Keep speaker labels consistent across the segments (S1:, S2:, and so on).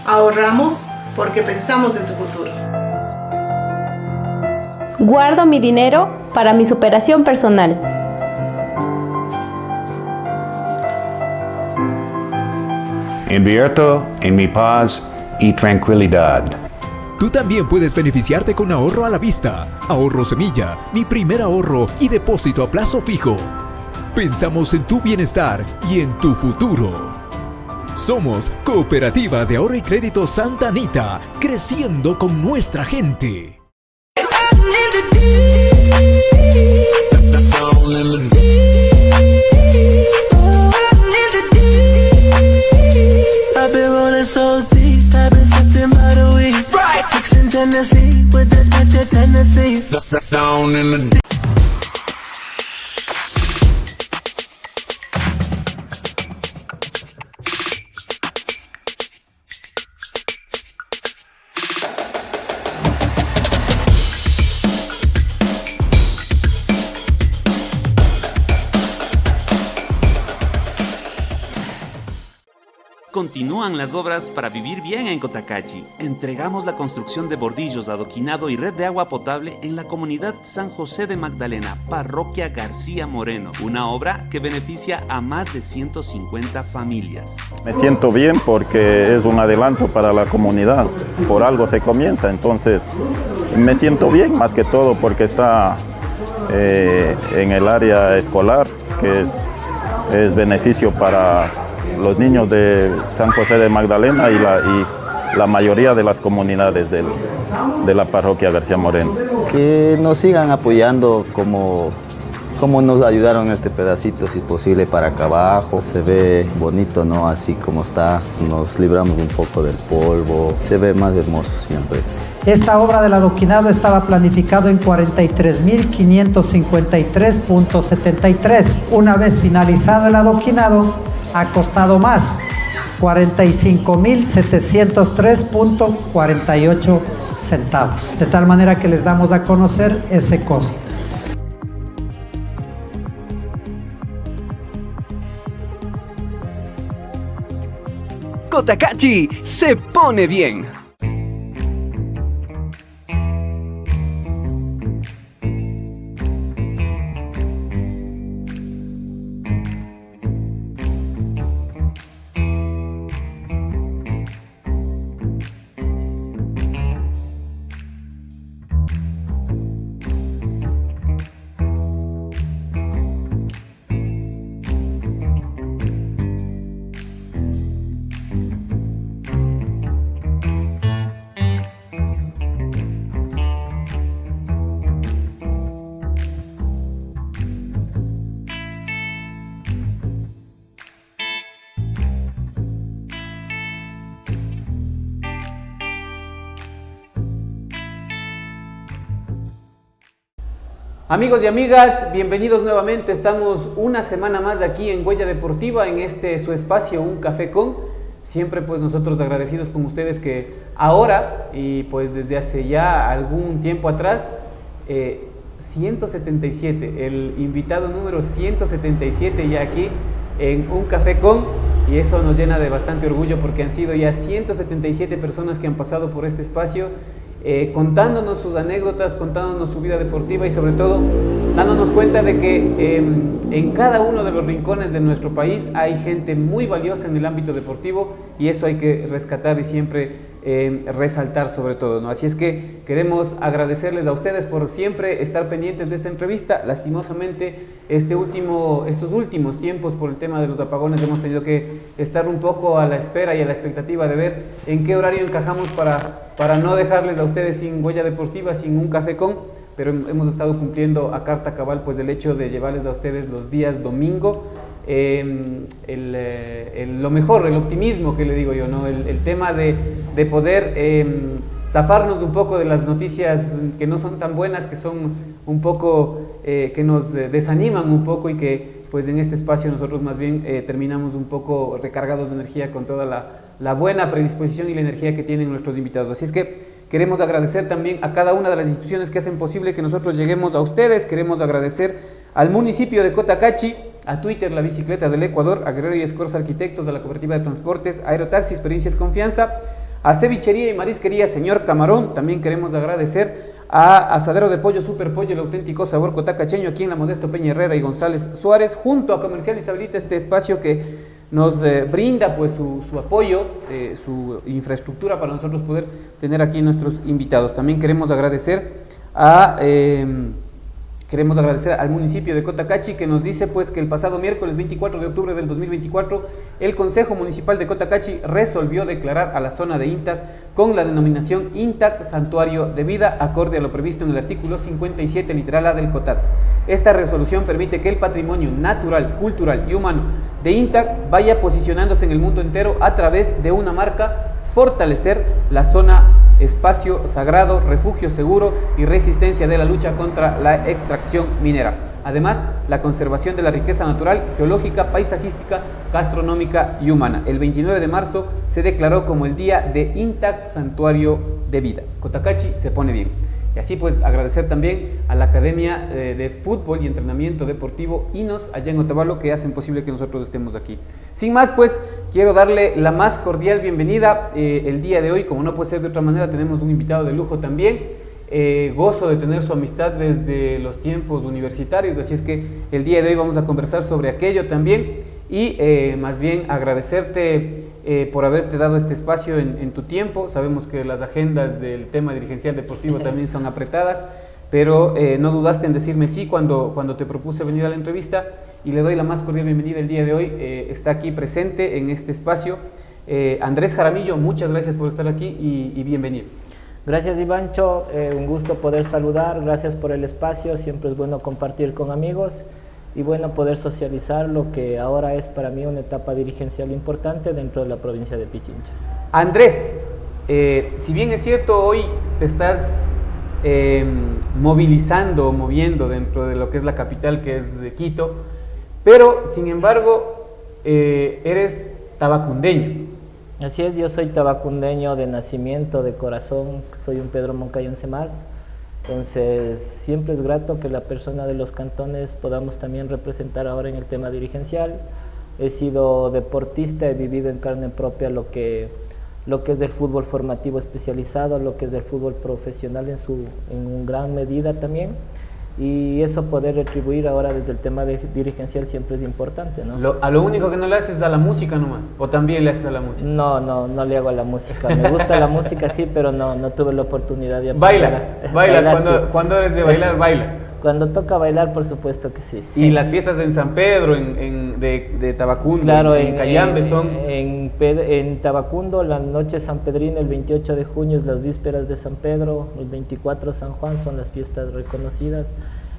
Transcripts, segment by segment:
S1: Ahorramos porque pensamos en tu futuro.
S2: Guardo mi dinero para mi superación personal.
S3: Invierto en mi paz y tranquilidad.
S4: Tú también puedes beneficiarte con ahorro a la vista, ahorro semilla, mi primer ahorro y depósito a plazo fijo. Pensamos en tu bienestar y en tu futuro. Somos Cooperativa de Ahorro y Crédito Santa Anita, creciendo con nuestra gente.
S5: Continúan las obras para vivir bien en Cotacachi. Entregamos la construcción de bordillos, adoquinado y red de agua potable en la comunidad San José de Magdalena, parroquia García Moreno. Una obra que beneficia a más de 150 familias.
S6: Me siento bien porque es un adelanto para la comunidad. Por algo se comienza, entonces me siento bien más que todo porque está en el área escolar, que es beneficio para los niños de San José de Magdalena y la mayoría de las comunidades de la parroquia García Moreno.
S7: Que nos sigan apoyando como nos ayudaron en este pedacito, si es posible, para acá abajo. Se ve bonito, ¿no? Así como está, nos libramos un poco del polvo, se ve más hermoso siempre.
S8: Esta obra del adoquinado estaba planificado en 43.553.73. Una vez finalizado el adoquinado, ha costado más, 45.703.48 centavos. De tal manera que les damos a conocer ese costo.
S9: Cotacachi se pone bien.
S10: Amigos y amigas, bienvenidos nuevamente. Estamos una semana más aquí en Huella Deportiva, en su espacio, Un Café Con. Siempre pues nosotros agradecidos con ustedes que ahora y pues desde hace ya algún tiempo atrás, 177, el invitado número 177 ya aquí en Un Café Con, y eso nos llena de bastante orgullo porque han sido ya 177 personas que han pasado por este espacio, contándonos sus anécdotas, contándonos su vida deportiva y sobre todo dándonos cuenta de que en cada uno de los rincones de nuestro país hay gente muy valiosa en el ámbito deportivo, y eso hay que rescatar y siempre resaltar sobre todo, ¿no? Así es que queremos agradecerles a ustedes por siempre estar pendientes de esta entrevista. Lastimosamente estos últimos tiempos, por el tema de los apagones, hemos tenido que estar un poco a la espera y a la expectativa de ver en qué horario encajamos para no dejarles a ustedes sin Huella Deportiva, sin Un Café Con, pero hemos estado cumpliendo a carta cabal pues el hecho de llevarles a ustedes los días domingo lo mejor, el optimismo que le digo yo, ¿no? El tema de poder zafarnos un poco de las noticias que no son tan buenas, que son un poco, que nos desaniman un poco, y que pues en este espacio nosotros más bien terminamos un poco recargados de energía con toda la buena predisposición y la energía que tienen nuestros invitados. Así es que queremos agradecer también a cada una de las instituciones que hacen posible que nosotros lleguemos a ustedes. Queremos agradecer al municipio de Cotacachi, a Twitter, La Bicicleta del Ecuador, a Guerrero y Escorza Arquitectos, a la Cooperativa de Transportes, Aerotaxi, Experiencias Confianza, A Cevichería y Marisquería Señor Camarón también queremos agradecer. A Asadero de Pollo Super Pollo, el auténtico sabor cotacacheño, aquí en la Modesto Peña Herrera y González Suárez, junto a Comercial Isabelita, este espacio que nos brinda pues su apoyo, su infraestructura para nosotros poder tener aquí nuestros invitados. También queremos agradecer al municipio de Cotacachi, que nos dice pues que el pasado miércoles 24 de octubre del 2024 el Consejo Municipal de Cotacachi resolvió declarar a la zona de INTAC con la denominación INTAC Santuario de Vida, acorde a lo previsto en el artículo 57 literal A del COTAD. Esta resolución permite que el patrimonio natural, cultural y humano de INTAC vaya posicionándose en el mundo entero a través de una marca, fortalecer la zona espacio sagrado, refugio seguro y resistencia de la lucha contra la extracción minera. Además, la conservación de la riqueza natural, geológica, paisajística, gastronómica y humana. El 29 de marzo se declaró como el Día de INTAC Santuario de Vida. Cotacachi se pone bien. Y así pues agradecer también a la Academia de Fútbol y Entrenamiento Deportivo INOS allá en Otavalo, que hacen posible que nosotros estemos aquí. Sin más pues, quiero darle la más cordial bienvenida el día de hoy. Como no puede ser de otra manera, tenemos un invitado de lujo también. Gozo de tener su amistad desde los tiempos universitarios, así es que el día de hoy vamos a conversar sobre aquello también y más bien agradecerte por haberte dado este espacio en tu tiempo. Sabemos que las agendas del tema dirigencial deportivo también son apretadas, pero no dudaste en decirme sí cuando te propuse venir a la entrevista, y le doy la más cordial bienvenida el día de hoy. Está aquí presente en este espacio Andrés Jaramillo. Muchas gracias por estar aquí y bienvenido.
S11: Gracias, Ivancho, un gusto poder saludar, gracias por el espacio, siempre es bueno compartir con amigos y bueno poder socializar lo que ahora es para mí una etapa dirigencial importante dentro de la provincia de Pichincha.
S10: Andrés, si bien es cierto, hoy te estás moviendo dentro de lo que es la capital, que es Quito, pero sin embargo eres tabacundeño.
S11: Así es, yo soy tabacundeño de nacimiento, de corazón, soy un Pedro Moncayonce más, entonces siempre es grato que la persona de los cantones podamos también representar ahora en el tema dirigencial. He sido deportista, he vivido en carne propia lo que es del fútbol formativo especializado, lo que es del fútbol profesional en gran medida también. Y eso poder retribuir ahora desde el tema dirigencial siempre es importante, ¿no?
S10: A lo único que no le haces es a la música nomás, ¿o también le haces a la música?
S11: No le hago a la música. Me gusta la música, sí, pero no tuve la oportunidad de aprender.
S10: ¿Bailas?
S11: Sí.
S10: Cuando eres de bailar, bailas?
S11: Cuando toca bailar, por supuesto que sí.
S10: ¿Y las fiestas en San Pedro, de Tabacundo,
S11: claro,
S10: en Cayambe son?
S11: En Tabacundo, la noche San Pedrina, el 28 de junio es las vísperas de San Pedro, el 24 San Juan son las fiestas reconocidas,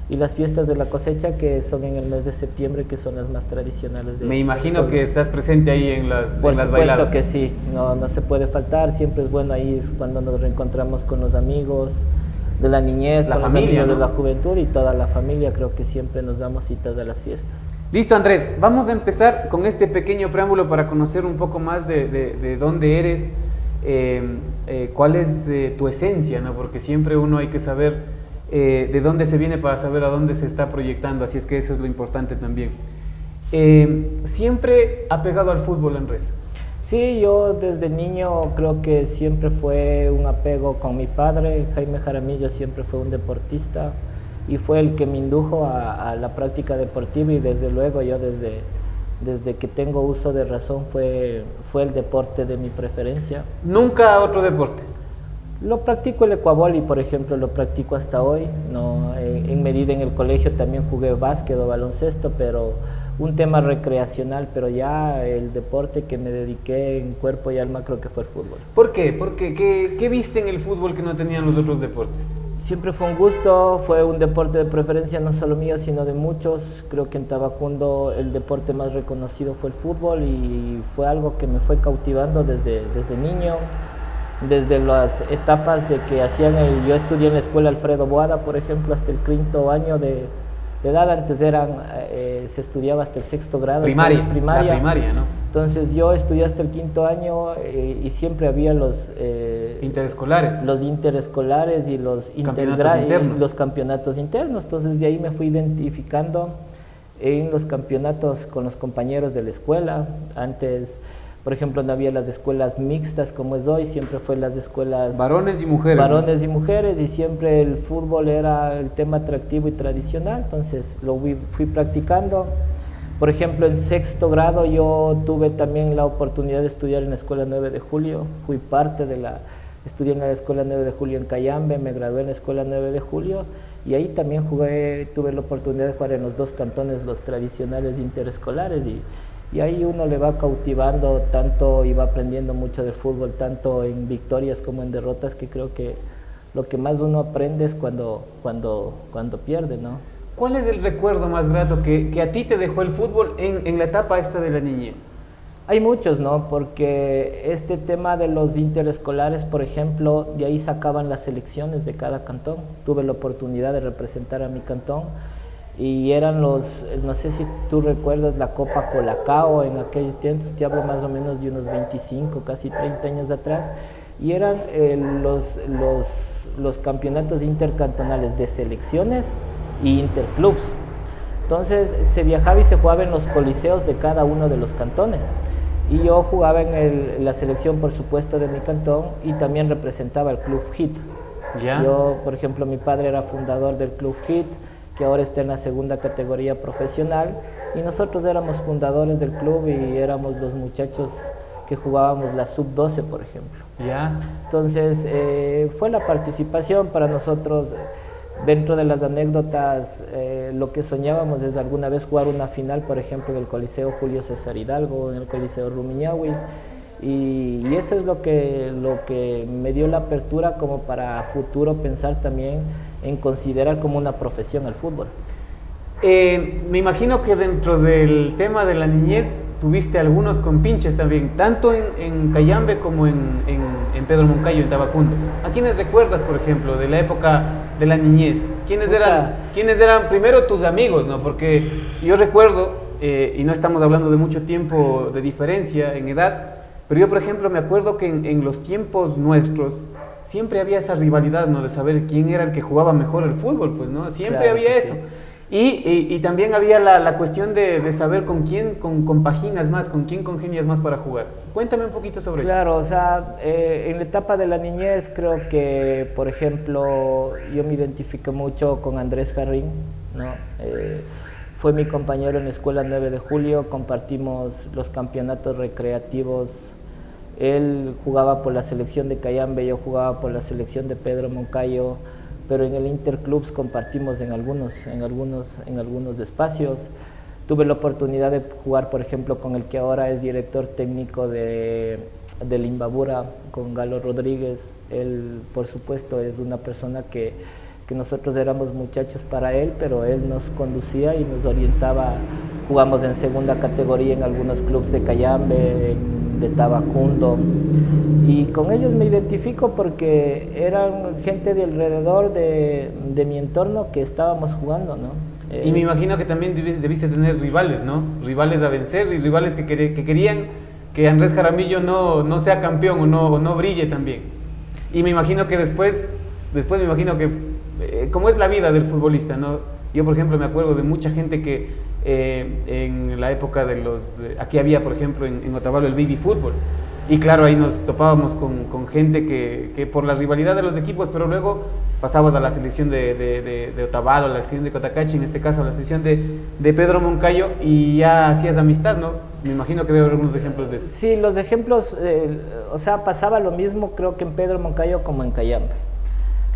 S11: y las fiestas de la cosecha, que son en el mes de septiembre, que son las más tradicionales.
S10: Me imagino que estás presente ahí en las bailadas.
S11: Por supuesto que sí, no se puede faltar, siempre es bueno, ahí es cuando nos reencontramos con los amigos de la niñez, con los amigos de la juventud y toda la familia. Creo que siempre nos damos citas de las fiestas.
S10: Listo, Andrés, vamos a empezar con este pequeño preámbulo para conocer un poco más de dónde eres, cuál es tu esencia, ¿no? Porque siempre uno hay que saber de dónde se viene para saber a dónde se está proyectando, así es que eso es lo importante también. ¿Siempre apegado al fútbol, Andrés?
S11: Sí, yo desde niño creo que siempre fue un apego con mi padre. Jaime Jaramillo siempre fue un deportista y fue el que me indujo a la práctica deportiva, y desde luego yo desde que tengo uso de razón fue el deporte de mi preferencia.
S10: ¿Nunca otro deporte?
S11: Lo practico el ecuavoli, por ejemplo, lo practico hasta hoy, ¿no? En medida en el colegio también jugué básquet o baloncesto, pero un tema recreacional, pero ya el deporte que me dediqué en cuerpo y alma creo que fue el fútbol.
S10: ¿Por qué? ¿Qué viste en el fútbol que no tenían los otros deportes?
S11: Siempre fue un gusto, fue un deporte de preferencia no solo mío, sino de muchos. Creo que en Tabacundo el deporte más reconocido fue el fútbol y fue algo que me fue cautivando desde niño. Desde las etapas de que yo estudié en la escuela Alfredo Boada, por ejemplo, hasta el 5º año de edad. Antes se estudiaba hasta el 6º grado.
S10: Primaria, ¿no?
S11: Entonces yo estudié hasta el 5º año y siempre había los
S10: interescolares.
S11: Los interescolares y los campeonatos internos. Entonces de ahí me fui identificando en los campeonatos con los compañeros de la escuela. Antes Por ejemplo, no había las escuelas mixtas como es hoy, siempre fue las escuelas
S10: varones y mujeres.
S11: Varones y mujeres, y siempre el fútbol era el tema atractivo y tradicional, entonces lo fui practicando. Por ejemplo, en sexto grado yo tuve también la oportunidad de estudiar en la Escuela 9 de Julio, fui parte de estudié en la Escuela 9 de Julio en Cayambe, me gradué en la Escuela 9 de Julio, y ahí también tuve la oportunidad de jugar en los dos cantones, los tradicionales interescolares, y ahí uno le va cautivando tanto y va aprendiendo mucho del fútbol, tanto en victorias como en derrotas, que creo que lo que más uno aprende es cuando pierde, ¿no?
S10: ¿Cuál es el recuerdo más grato que a ti te dejó el fútbol en la etapa esta de la niñez?
S11: Hay muchos, ¿no? Porque este tema de los interescolares, por ejemplo, de ahí sacaban las selecciones de cada cantón. Tuve la oportunidad de representar a mi cantón y eran no sé si tú recuerdas la Copa Colacao en aquellos tiempos, te hablo más o menos de unos 25, casi 30 años atrás, y eran los campeonatos intercantonales de selecciones y interclubs. Entonces se viajaba y se jugaba en los coliseos de cada uno de los cantones, y yo jugaba en la selección, por supuesto, de mi cantón, y también representaba el Club HIT.
S10: ¿Ya?
S11: Yo, por ejemplo, mi padre era fundador del Club HIT, que ahora está en la segunda categoría profesional, y nosotros éramos fundadores del club y éramos los muchachos que jugábamos la sub-12, por ejemplo.
S10: ¿Ya?
S11: Entonces fue la participación para nosotros. Dentro de las anécdotas, lo que soñábamos es alguna vez jugar una final, por ejemplo, en el Coliseo Julio César Hidalgo, en el Coliseo Rumiñahui, y eso es lo que me dio la apertura como para futuro pensar también en considerar como una profesión el fútbol.
S10: Me imagino que dentro del tema de la niñez tuviste algunos compinches también, tanto en Cayambe como en Pedro Moncayo, en Tabacundo. ¿A quiénes recuerdas, por ejemplo, de la época de la niñez? ¿Quiénes eran primero tus amigos, no? Porque yo recuerdo, y no estamos hablando de mucho tiempo de diferencia en edad, pero yo, por ejemplo, me acuerdo que en los tiempos nuestros siempre había esa rivalidad, ¿no? De saber quién era el que jugaba mejor el fútbol, pues, ¿no? Siempre había eso. Sí. Y también había la cuestión de saber con quién compaginas más, con quién congenias más para jugar. Cuéntame un poquito sobre eso.
S11: Claro, o sea, en la etapa de la niñez creo que, por ejemplo, yo me identifico mucho con Andrés Jarrín, ¿no? Fue mi compañero en la Escuela 9 de Julio, compartimos los campeonatos recreativos. Él jugaba por la selección de Cayambe, yo jugaba por la selección de Pedro Moncayo, pero en el Interclubs compartimos en algunos espacios. Tuve la oportunidad de jugar, por ejemplo, con el que ahora es director técnico del Imbabura, con Galo Rodríguez. Él, por supuesto, es una persona que nosotros éramos muchachos para él, pero él nos conducía y nos orientaba. Jugamos en segunda categoría en algunos clubes de Cayambe, de Tabacundo, y con ellos me identifico porque eran gente de alrededor de mi entorno que estábamos jugando, ¿no?
S10: Y me imagino que también debiste tener rivales, ¿no? Rivales a vencer y rivales que querían que Andrés Jaramillo no sea campeón o no brille también. Y me imagino que después me imagino que como es la vida del futbolista, ¿no? Yo, por ejemplo, me acuerdo de mucha gente que en la época de aquí había, por ejemplo, en Otavalo el baby fútbol, y claro, ahí nos topábamos con gente que por la rivalidad de los equipos, pero luego pasabas a la selección de Otavalo, a la selección de Cotacachi, en este caso a la selección de Pedro Moncayo, y ya hacías amistad, ¿no? Me imagino que debe haber algunos ejemplos de eso.
S11: Sí, los ejemplos, o sea, pasaba lo mismo creo que en Pedro Moncayo como en Cayambe.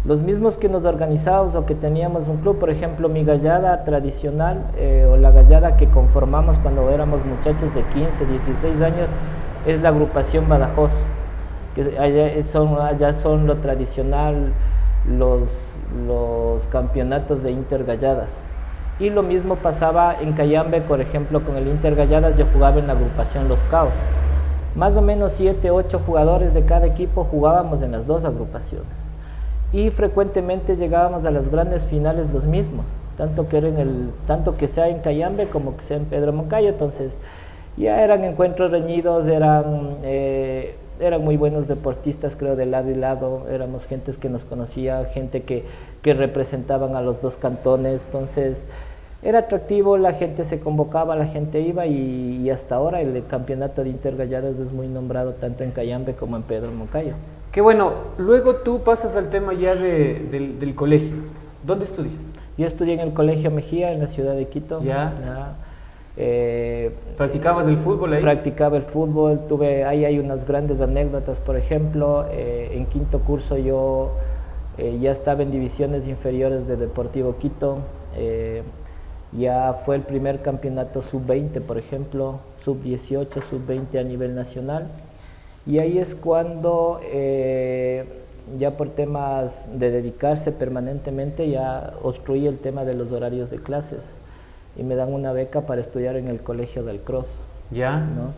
S11: Los mismos que nos organizábamos o que teníamos un club, por ejemplo, mi gallada tradicional o la gallada que conformamos cuando éramos muchachos de 15, 16 años, es la agrupación Badajoz, que allá son lo tradicional, los campeonatos de intergalladas. Y lo mismo pasaba en Cayambe, por ejemplo, con el Intergalladas. Yo jugaba en la agrupación Los Caos. Más o menos 7, 8 jugadores de cada equipo jugábamos en las dos agrupaciones. Y frecuentemente llegábamos a las grandes finales los mismos, tanto que sea en Cayambe como que sea en Pedro Moncayo. Entonces ya eran encuentros reñidos, eran muy buenos deportistas, creo, de lado y lado. Éramos gentes que nos conocía, gente que representaban a los dos cantones. Entonces Era atractivo, la gente se convocaba, la gente iba y hasta ahora el campeonato de Intergalladas es muy nombrado tanto en Cayambe como en Pedro Moncayo.
S10: Qué bueno, luego tú pasas al tema ya del colegio. ¿Dónde estudias?
S11: Yo estudié en el Colegio Mejía, en la ciudad de Quito.
S10: ¿Practicabas el fútbol ahí?
S11: Practicaba el fútbol, ahí hay unas grandes anécdotas, por ejemplo, en quinto curso yo ya estaba en divisiones inferiores de Deportivo Quito, ya fue el primer campeonato sub-20, por ejemplo, sub-18, sub-20 a nivel nacional, y ahí es cuando ya por temas de dedicarse permanentemente ya obstruí el tema de los horarios de clases y me dan una beca para estudiar en el Colegio del Cross.
S10: ¿Ya?
S11: ¿No?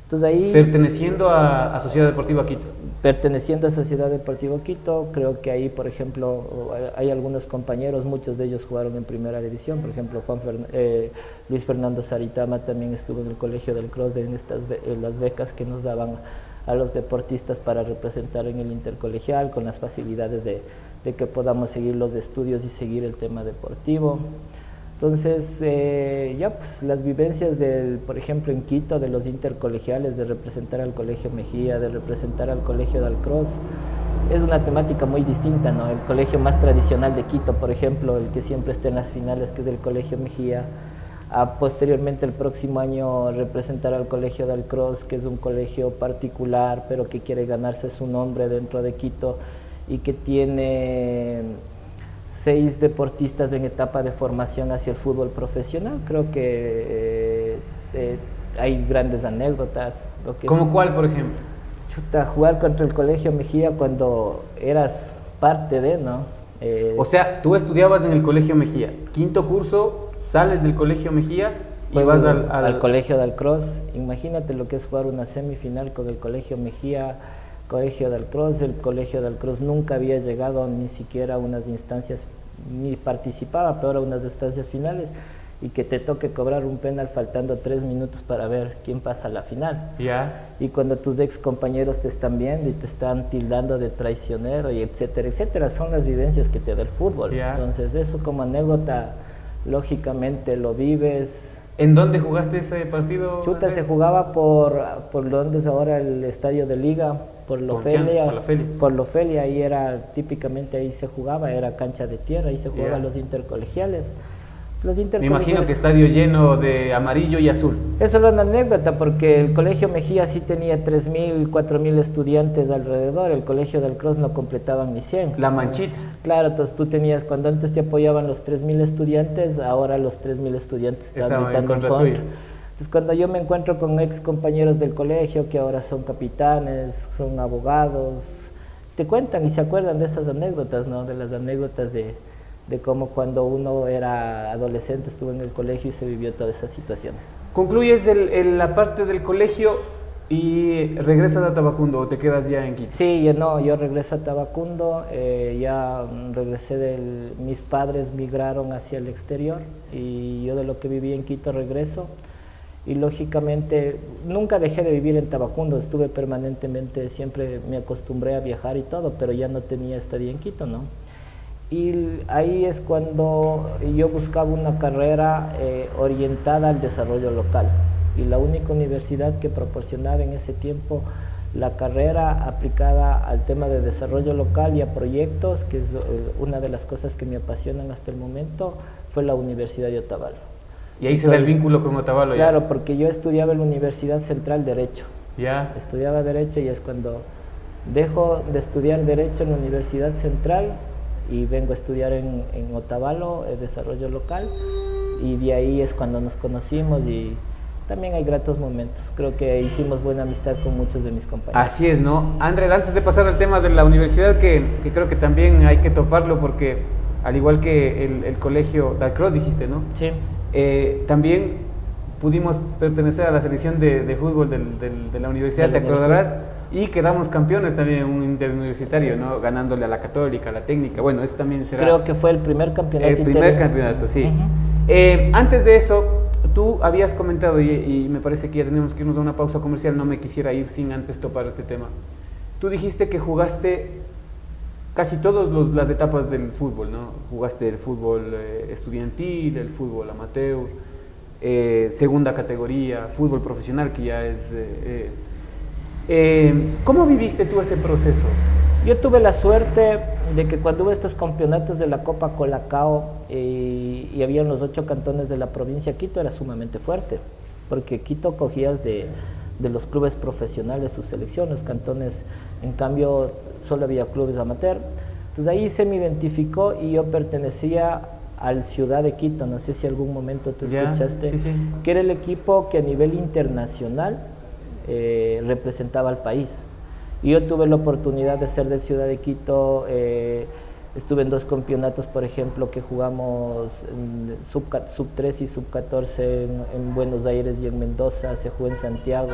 S11: Entonces ahí...
S10: ¿Perteneciendo a Sociedad Deportiva Quito?
S11: Perteneciendo a Sociedad Deportiva Quito, creo que ahí, por ejemplo, hay algunos compañeros, muchos de ellos jugaron en primera división, por ejemplo, Luis Fernando Saritama también estuvo en el Colegio del Cross en las becas que nos daban a los deportistas para representar en el intercolegial, con las facilidades de que podamos seguir los estudios y seguir el tema deportivo. Entonces, ya pues las vivencias por ejemplo en Quito, de los intercolegiales, de representar al Colegio Mejía, de representar al Colegio del Cross, es una temática muy distinta, ¿no? El colegio más tradicional de Quito, por ejemplo, el que siempre está en las finales, que es el Colegio Mejía, posteriormente el próximo año representar al Colegio del Cross, que es un colegio particular, pero que quiere ganarse su nombre dentro de Quito y que tiene 6 deportistas en etapa de formación hacia el fútbol profesional. Creo que hay grandes anécdotas.
S10: ¿Cómo cuál, por ejemplo?
S11: Jugar contra el Colegio Mejía cuando eras parte de, ¿no?
S10: O sea, tú estudiabas en el Colegio Mejía, quinto curso, sales del Colegio Mejía y vas
S11: al Colegio del Cross. Imagínate lo que es jugar una semifinal con el Colegio Mejía, Colegio del Cross. El Colegio del Cross nunca había llegado ni siquiera a unas instancias, ni participaba, peor a unas instancias finales, y que te toque cobrar un penal faltando 3 minutos para ver quién pasa a la final. Y cuando tus ex compañeros te están viendo y te están tildando de traicionero y etcétera, etcétera, son las vivencias que te da el fútbol. Entonces eso como anécdota, lógicamente lo vives.
S10: ¿En dónde jugaste ese partido?
S11: Se jugaba por donde es ahora el estadio de Liga, por Lofelia, ahí era, típicamente ahí se jugaba, era cancha de tierra, ahí se jugaban los intercolegiales.
S10: Me imagino que estadio lleno de amarillo y azul.
S11: Eso era una anécdota, porque el Colegio Mejía sí tenía 3.000, 4.000 estudiantes alrededor, el Colegio del Cross no completaban ni 100.
S10: La manchita.
S11: Claro, entonces tú tenías, cuando antes te apoyaban los 3.000 estudiantes, ahora los 3.000 estudiantes estaban gritando en contra. Entonces cuando yo me encuentro con ex compañeros del colegio, que ahora son capitanes, son abogados, te cuentan y se acuerdan de esas anécdotas, ¿no? De las anécdotas de cómo cuando uno era adolescente estuvo en el colegio y se vivió todas esas situaciones.
S10: ¿Concluyes la parte del colegio y regresas a Tabacundo o te quedas ya en Quito?
S11: Sí, yo regreso a Tabacundo, ya regresé mis padres migraron hacia el exterior y yo de lo que viví en Quito regreso. Y lógicamente nunca dejé de vivir en Tabacundo, estuve permanentemente, siempre me acostumbré a viajar y todo, pero ya no tenía estadía en Quito, ¿no? Y ahí es cuando yo buscaba una carrera orientada al desarrollo local. Y la única universidad que proporcionaba en ese tiempo la carrera aplicada al tema de desarrollo local y a proyectos, que es una de las cosas que me apasionan hasta el momento, fue la Universidad de Otavalo.
S10: Y ahí se da el vínculo con Otavalo.
S11: Claro, porque yo estudiaba en la Universidad Central Derecho. Estudiaba Derecho y es cuando dejo de estudiar Derecho en la Universidad Central y vengo a estudiar en Otavalo, desarrollo local, y de ahí es cuando nos conocimos y también hay gratos momentos. Creo que hicimos buena amistad con muchos de mis compañeros.
S10: Así es, ¿no? Andrés, antes de pasar al tema de la universidad, que creo que también hay que toparlo porque al igual que el colegio Dalcross, dijiste, ¿no?
S11: Sí.
S10: También pudimos pertenecer a la selección de fútbol de la universidad, ¿te acordarás? Y quedamos campeones también en un interuniversitario, ¿no? Ganándole a la Católica, a la Técnica. Bueno, eso también será...
S11: Creo que fue el primer campeonato.
S10: El primer campeonato, sí. Antes de eso, tú habías comentado, y me parece que ya tenemos que irnos a una pausa comercial, no me quisiera ir sin antes topar este tema. Tú dijiste que jugaste casi todas las etapas del fútbol, ¿no? Jugaste el fútbol estudiantil, el fútbol amateur, segunda categoría, fútbol profesional, que ya es... ¿Cómo viviste tú ese proceso?
S11: Yo tuve la suerte de que cuando hubo estos campeonatos de la Copa Colacao y habían los 8 cantones de la provincia, Quito era sumamente fuerte, porque Quito cogías de los clubes profesionales sus selecciones, los cantones, en cambio, solo había clubes amateur. Entonces ahí se me identificó y yo pertenecía al Ciudad de Quito, no sé si algún momento tú escuchaste,
S10: sí, sí.
S11: Que era el equipo que a nivel internacional representaba al país. Y yo tuve la oportunidad de ser del Ciudad de Quito, estuve en 2 campeonatos, por ejemplo, que jugamos sub 3 y sub 14 en Buenos Aires y en Mendoza, se jugó en Santiago.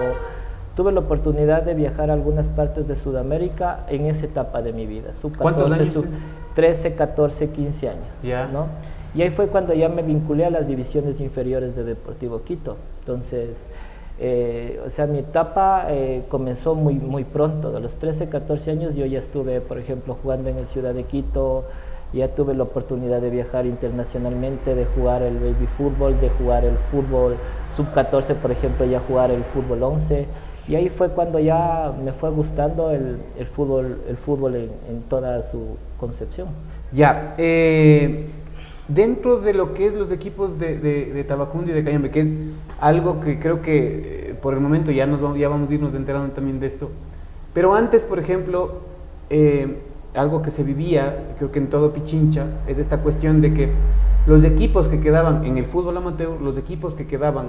S11: Tuve la oportunidad de viajar a algunas partes de Sudamérica en esa etapa de mi vida, sub 14, sub 13, 14, 15 años, ¿no? Y ahí fue cuando ya me vinculé a las divisiones inferiores de Deportivo Quito. Entonces, o sea, mi etapa comenzó muy pronto. A los 13, 14 años yo ya estuve, por ejemplo, jugando en el Ciudad de Quito, ya tuve la oportunidad de viajar internacionalmente, de jugar el baby fútbol, de jugar el fútbol sub 14, por ejemplo, ya jugar el fútbol 11, y ahí fue cuando ya me fue gustando el fútbol en toda su concepción.
S10: Ya, dentro de lo que es los equipos de Tabacundo y de Cayambe, que es algo que creo que por el momento ya vamos a irnos enterando también de esto, pero antes, por ejemplo, algo que se vivía, creo que en todo Pichincha, es esta cuestión de que los equipos que quedaban en el fútbol amateur, los equipos que quedaban,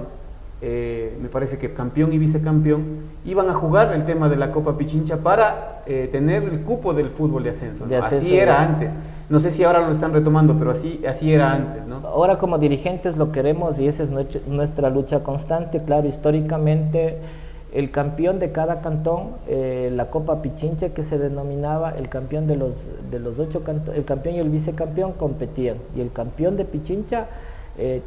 S10: me parece que campeón y vicecampeón, iban a jugar el tema de la Copa Pichincha para tener el cupo del fútbol de ascenso, ¿no? Así era antes. No sé si ahora lo están retomando, pero así era antes, ¿no?
S11: Ahora como dirigentes lo queremos y esa es nuestra lucha constante. Claro, históricamente el campeón de cada cantón, la Copa Pichincha que se denominaba, el campeón de los 8 cantones, el campeón y el vicecampeón competían, y el campeón de Pichincha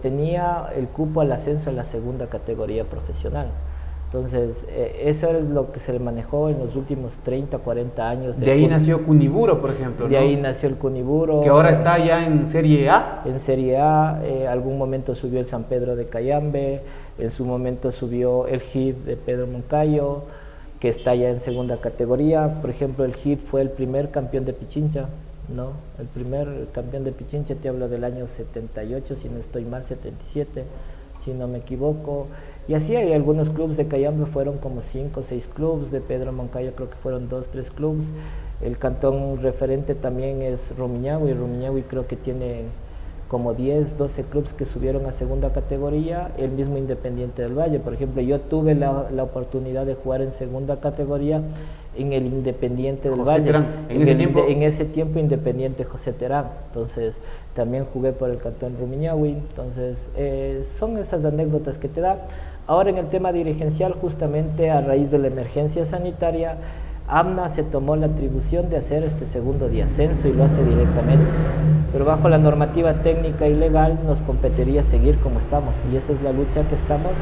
S11: tenía el cupo al ascenso en la segunda categoría profesional. Entonces, eso es lo que se le manejó en los últimos 30, 40 años.
S10: De ahí nació Cuniburo, por ejemplo,
S11: de ahí nació el Cuniburo.
S10: Que ahora está ya en Serie A.
S11: En Serie A, algún momento subió el San Pedro de Cayambe, en su momento subió el HIP de Pedro Moncayo, que está ya en segunda categoría. Por ejemplo, el HIP fue el primer campeón de Pichincha, ¿no? El primer campeón de Pichincha, te hablo del año 78, si no estoy mal, 77, si no me equivoco. Y así hay algunos clubes de Cayambe, fueron como 5 o 6 clubes, de Pedro Moncayo creo que fueron 2 o 3 clubes. El cantón referente también es Rumiñahui, y Rumiñahui creo que tiene como 10, 12 clubes que subieron a segunda categoría. El mismo Independiente del Valle, por ejemplo, yo tuve la oportunidad de jugar en segunda categoría en el Independiente del Valle, en ese tiempo Independiente José Terán. Entonces también jugué por el cantón Rumiñahui. Entonces son esas anécdotas que te da. Ahora en el tema dirigencial, justamente a raíz de la emergencia sanitaria, AMNA se tomó la atribución de hacer este segundo de ascenso y lo hace directamente, pero bajo la normativa técnica y legal nos competiría seguir como estamos, y esa es la lucha que estamos,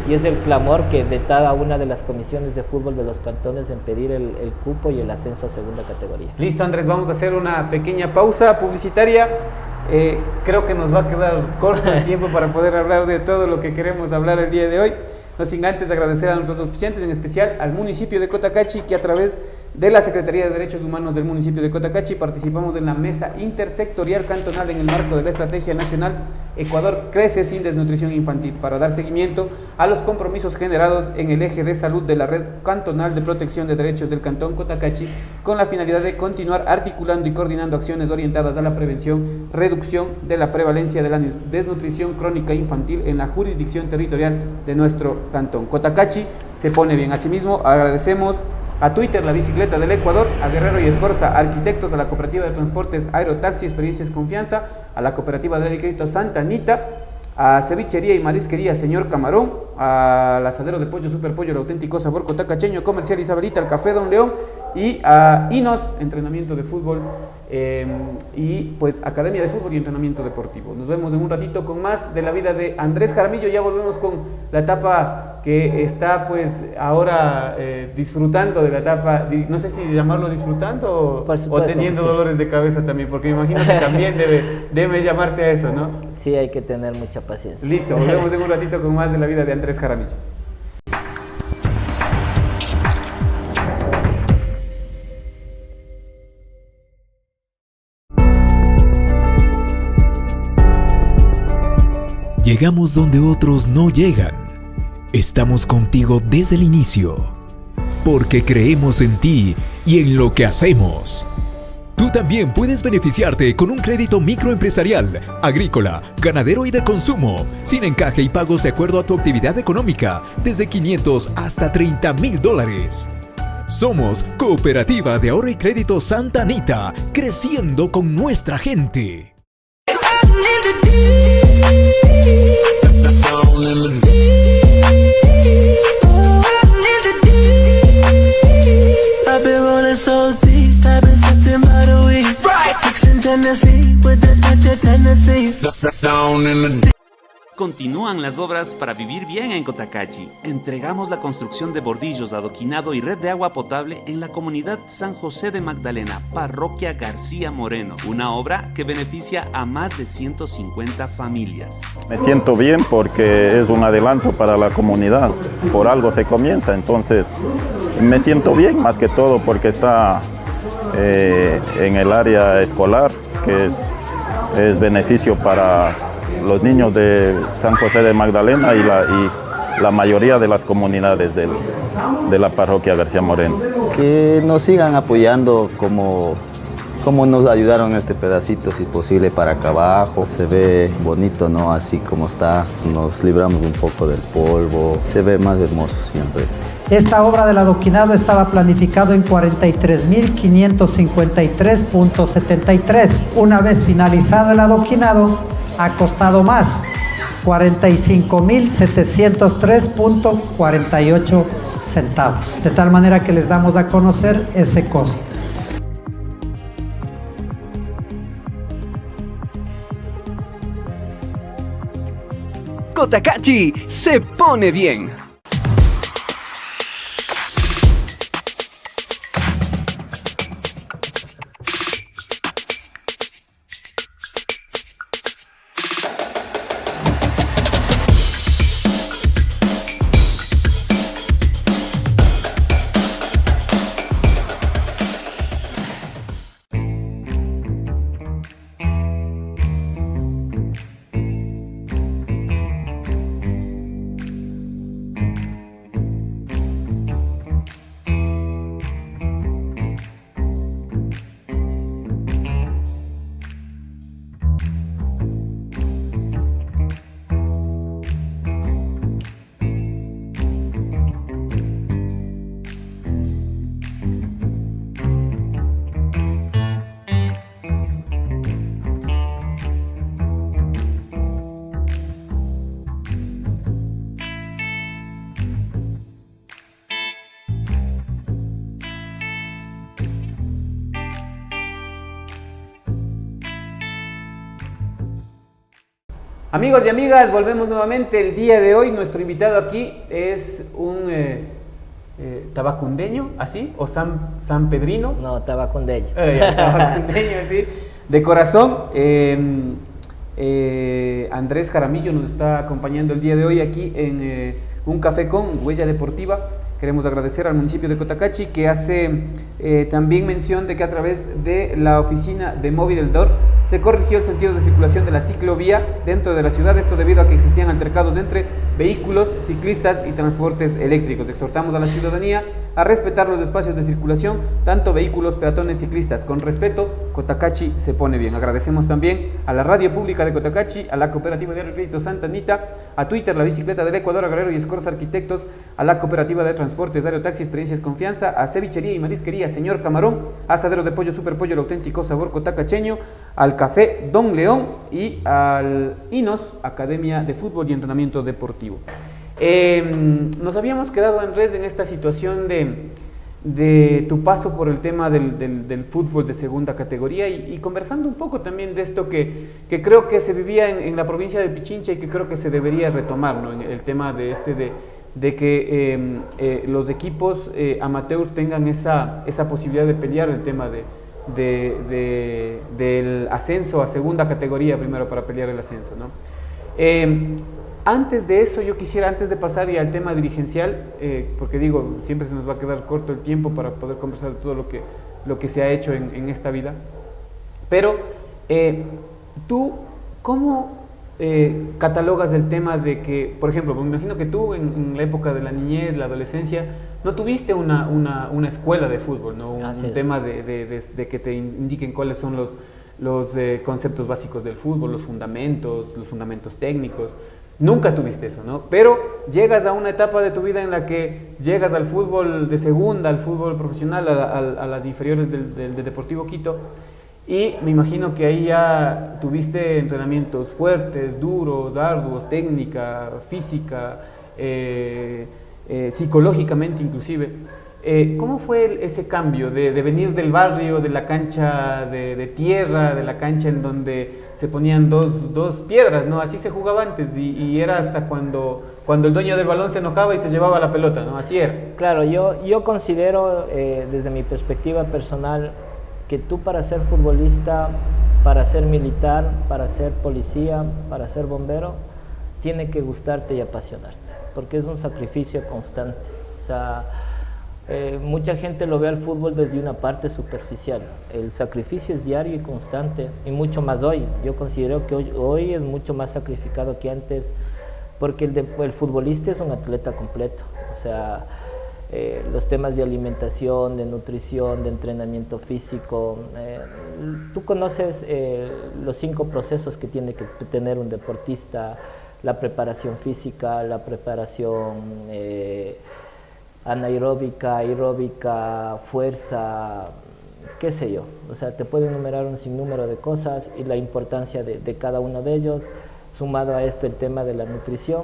S11: y es el clamor que de cada una de las comisiones de fútbol de los cantones en pedir el cupo y el ascenso a segunda categoría.
S10: Listo, Andrés, vamos a hacer una pequeña pausa publicitaria. Creo que nos va a quedar corto el tiempo para poder hablar de todo lo que queremos hablar el día de hoy. No sin antes agradecer a nuestros auspiciantes, en especial al municipio de Cotacachi, que a través de la Secretaría de Derechos Humanos del municipio de Cotacachi participamos en la mesa intersectorial cantonal en el marco de la Estrategia Nacional Ecuador Crece sin Desnutrición Infantil, para dar seguimiento a los compromisos generados en el eje de salud de la Red Cantonal de Protección de Derechos del Cantón Cotacachi, con la finalidad de continuar articulando y coordinando acciones orientadas a la prevención, reducción de la prevalencia de la desnutrición crónica infantil en la jurisdicción territorial de nuestro cantón. Cotacachi se pone bien. Asimismo, agradecemos a Twitter, la bicicleta del Ecuador, a Guerrero y Escorza Arquitectos, a la Cooperativa de Transportes Aerotaxi Experiencias Confianza, a la Cooperativa de Crédito Santa Anita, a Cevichería y Marisquería Señor Camarón, al Asadero de Pollo Super Pollo, el auténtico sabor cotacacheño, Comercial Isabelita, al Café Don León y a Inos, entrenamiento de fútbol, y pues Academia de Fútbol y Entrenamiento Deportivo. Nos vemos en un ratito con más de la vida de Andrés Jaramillo. Ya volvemos con la etapa que está pues ahora disfrutando de la etapa, no sé si llamarlo disfrutando o teniendo dolores de cabeza también, porque me imagino que también debe llamarse a eso, ¿no?
S11: Sí, hay que tener mucha paciencia.
S10: Listo, volvemos en un ratito con más de la vida de Andrés Jaramillo.
S4: Llegamos donde otros no llegan. Estamos contigo desde el inicio, porque creemos en ti y en lo que hacemos. Tú también puedes beneficiarte con un crédito microempresarial, agrícola, ganadero y de consumo, sin encaje y pagos de acuerdo a tu actividad económica, desde $500 hasta $30,000. Somos Cooperativa de Ahorro y Crédito Santa Anita, creciendo con nuestra gente.
S5: Continúan las obras para vivir bien en Cotacachi. Entregamos la construcción de bordillos, adoquinado y red de agua potable en la comunidad San José de Magdalena, parroquia García Moreno. Una obra que beneficia a más de 150 familias.
S6: Me siento bien porque es un adelanto para la comunidad. Por algo se comienza, entonces me siento bien más que todo porque está en el área escolar, que es beneficio para los niños de San José de Magdalena y la mayoría de las comunidades de la parroquia García Moreno.
S7: Que nos sigan apoyando como nos ayudaron en este pedacito, si es posible, para acá abajo. Se ve bonito, ¿no? Así como está, nos libramos un poco del polvo, se ve más hermoso siempre.
S8: Esta obra del adoquinado estaba planificado en 43.553.73. Una vez finalizado el adoquinado, ha costado más, 45.703.48 centavos. De tal manera que les damos a conocer ese costo.
S9: Cotacachi se pone bien.
S10: Amigos y amigas, volvemos nuevamente el día de hoy. Nuestro invitado aquí es un tabacundeño, ¿así? ¿O San Pedrino?
S11: No, tabacundeño.
S10: Tabacundeño, sí. De corazón, Andrés Jaramillo nos está acompañando el día de hoy aquí en un café con Huella Deportiva. Queremos agradecer al municipio de Cotacachi, que hace también mención de que a través de la oficina de Móvil del DOR se corrigió el sentido de circulación de la ciclovía dentro de la ciudad, esto debido a que existían altercados entre vehículos, ciclistas y transportes eléctricos. Exhortamos a la ciudadanía a respetar los espacios de circulación, tanto vehículos, peatones, ciclistas. Con respeto, Cotacachi se pone bien. Agradecemos también a la Radio Pública de Cotacachi, a la Cooperativa de Ahorro y Crédito Santa Anita, a Twitter, La Bicicleta del Ecuador, a Guerrero y Escorza Arquitectos, a la Cooperativa de Transportes, Aero Taxi, Experiencias Confianza, a Cevichería y Marisquería Señor Camarón, Asadero de Pollo Super Pollo, el auténtico sabor cotacacheño, al Café Don León y al Inos, Academia de Fútbol y Entrenamiento Deportivo. Nos habíamos quedado, Andrés, en esta situación de de tu paso por el tema del fútbol de segunda categoría y conversando un poco también de esto que creo que se vivía en la provincia de Pichincha y que creo que se debería retomar, ¿no? En el tema de que los equipos amateurs tengan esa posibilidad de pelear el tema del ascenso a segunda categoría primero para pelear el ascenso, ¿no? Antes de eso, yo quisiera, antes de pasar ya al tema dirigencial, porque digo, siempre se nos va a quedar corto el tiempo para poder conversar de todo lo que se ha hecho en esta vida, pero tú, ¿cómo catalogas el tema de que, por ejemplo, me imagino que tú en la época de la niñez, la adolescencia, no tuviste una escuela de fútbol, ¿no? Un tema de que te indiquen cuáles son los conceptos básicos del fútbol, los fundamentos técnicos? Nunca tuviste eso, ¿no? Pero llegas a una etapa de tu vida en la que llegas al fútbol de segunda, al fútbol profesional, a las inferiores del Deportivo Quito, y me imagino que ahí ya tuviste entrenamientos fuertes, duros, arduos, técnica, física, psicológicamente inclusive. ¿Cómo fue ese cambio de venir del barrio, de la cancha de tierra, de la cancha en donde se ponían dos piedras, ¿no? Así se jugaba antes y era hasta cuando el dueño del balón se enojaba y se llevaba la pelota, ¿no? Así era.
S11: Claro, yo considero desde mi perspectiva personal que tú para ser futbolista, para ser militar, para ser policía, para ser bombero, tiene que gustarte y apasionarte, porque es un sacrificio constante. O sea, mucha gente lo ve al fútbol desde una parte superficial. El sacrificio es diario y constante, y mucho más hoy. Yo considero que hoy es mucho más sacrificado que antes, porque el futbolista es un atleta completo. O sea, los temas de alimentación, de nutrición, de entrenamiento físico. Tú conoces los 5 procesos que tiene que tener un deportista: la preparación física, la preparación anaeróbica, aeróbica, fuerza, qué sé yo. O sea, te puedo enumerar un sinnúmero de cosas y la importancia de cada uno de ellos, sumado a esto el tema de la nutrición.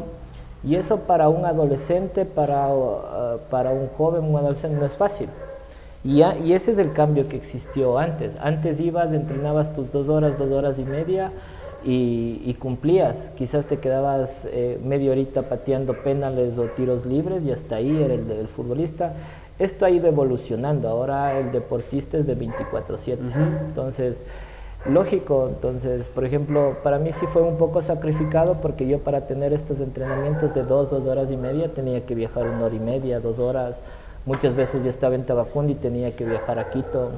S11: Y eso para un adolescente, para un joven, un adolescente, no es fácil. Y ese es el cambio que existió antes. Antes ibas, entrenabas tus 2 horas, 2 horas y media y cumplías. Quizás te quedabas media horita pateando penales o tiros libres y hasta ahí era el futbolista. Esto ha ido evolucionando. Ahora el deportista es de 24/7. Entonces, lógico, por ejemplo, para mí sí fue un poco sacrificado, porque yo para tener estos entrenamientos de 2 horas y media tenía que viajar 1 hora y media, 2 horas. Muchas veces yo estaba en Tabacundi y tenía que viajar a Quito.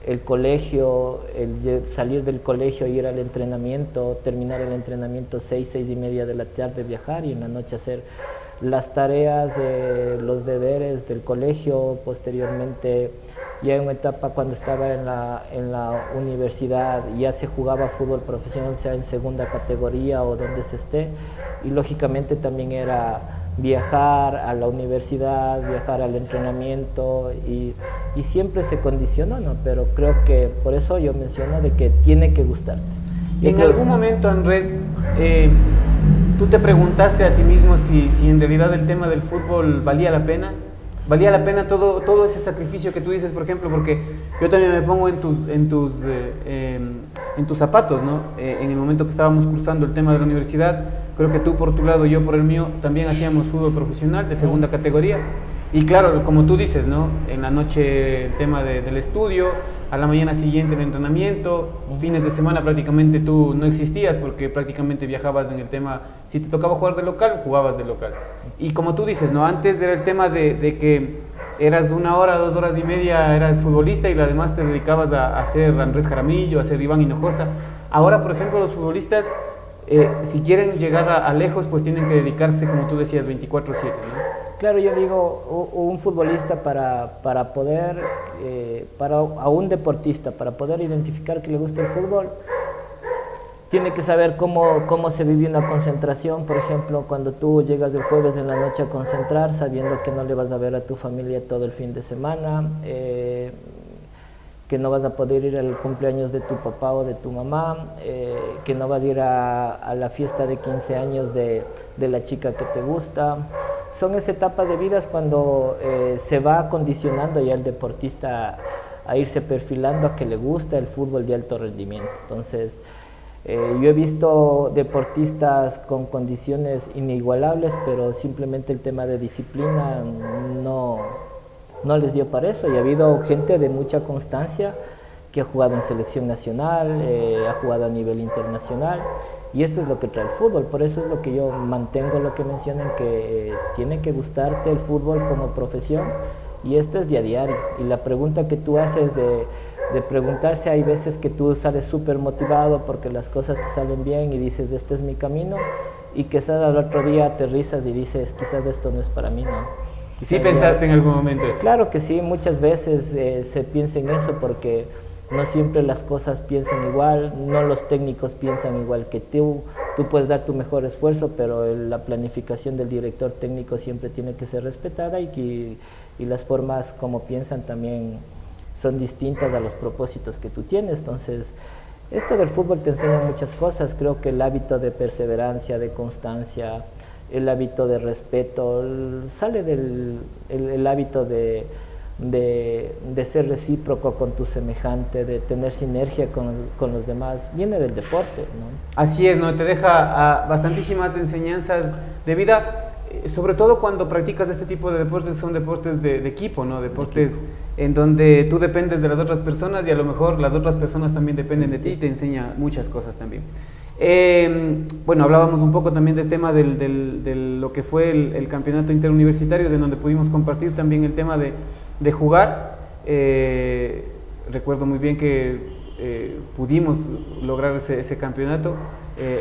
S11: El colegio, salir del colegio, ir al entrenamiento, terminar el entrenamiento 6 y media de la tarde, viajar y en la noche hacer las tareas, los deberes del colegio. Posteriormente, ya en una etapa cuando estaba en la universidad, ya se jugaba fútbol profesional, sea en segunda categoría o donde se esté, y lógicamente también era viajar a la universidad, viajar al entrenamiento y siempre se condicionó, ¿no? Pero creo que por eso yo menciono de que tiene que gustarte.
S10: En algún momento, Andrés, ¿tú te preguntaste a ti mismo si en realidad el tema del fútbol valía la pena? ¿Valía la pena todo ese sacrificio que tú dices, por ejemplo? Porque yo también me pongo en tus zapatos, ¿no? En el momento que estábamos cursando el tema de la universidad, creo que tú por tu lado, yo por el mío, también hacíamos fútbol profesional de segunda categoría. Y claro, como tú dices, ¿no? En la noche el tema del estudio, a la mañana siguiente el entrenamiento, fines de semana prácticamente tú no existías porque prácticamente viajabas en el tema, si te tocaba jugar de local, jugabas de local. Y como tú dices, ¿no? Antes era el tema de que eras 1 hora, 2 horas y media, eras futbolista y además te dedicabas a hacer Andrés Jaramillo, a hacer Iván Hinojosa. Ahora, por ejemplo, los futbolistas, si quieren llegar a lejos, pues tienen que dedicarse, como tú decías, 24/7, ¿no?
S11: Claro, yo digo, un futbolista para poder, a un deportista, para poder identificar que le gusta el fútbol, tiene que saber cómo se vive una concentración. Por ejemplo, cuando tú llegas el jueves en la noche a concentrar, sabiendo que no le vas a ver a tu familia todo el fin de semana, que no vas a poder ir al cumpleaños de tu papá o de tu mamá, que no vas a ir a la fiesta de 15 años de la chica que te gusta, son esas etapas de vidas cuando se va acondicionando ya el deportista a irse perfilando a que le gusta el fútbol de alto rendimiento. Entonces, yo he visto deportistas con condiciones inigualables, pero simplemente el tema de disciplina no les dio para eso. Y ha habido gente de mucha constancia que ha jugado en selección nacional, ha jugado a nivel internacional, y esto es lo que trae el fútbol. Por eso es lo que yo mantengo lo que mencionan, que tiene que gustarte el fútbol como profesión, y esto es día a diario. Y la pregunta que tú haces de preguntarse, hay veces que tú sales súper motivado porque las cosas te salen bien y dices, este es mi camino, y quizás al otro día aterrizas y dices, quizás esto no es para mí, ¿no?
S10: ¿Sí pensaste en algún momento eso?
S11: Claro que sí, muchas veces se piensa en eso, porque no siempre las cosas piensan igual, no los técnicos piensan igual que tú puedes dar tu mejor esfuerzo, pero la planificación del director técnico siempre tiene que ser respetada, y las formas como piensan también son distintas a los propósitos que tú tienes. Entonces, esto del fútbol te enseña muchas cosas. Creo que el hábito de perseverancia, de constancia, el hábito de respeto, sale del el hábito de ser recíproco con tu semejante, de tener sinergia con los demás, viene del deporte, ¿no?
S10: Así es, ¿no? Te deja bastantísimas enseñanzas de vida, sobre todo cuando practicas este tipo de deportes. Son deportes de equipo, ¿no? Deportes en donde tú dependes de las otras personas, y a lo mejor las otras personas también dependen de ti, y te enseña muchas cosas también. Bueno, hablábamos un poco también del tema de lo que fue el campeonato interuniversitario, en donde pudimos compartir también el tema de jugar. Recuerdo muy bien que pudimos lograr ese campeonato,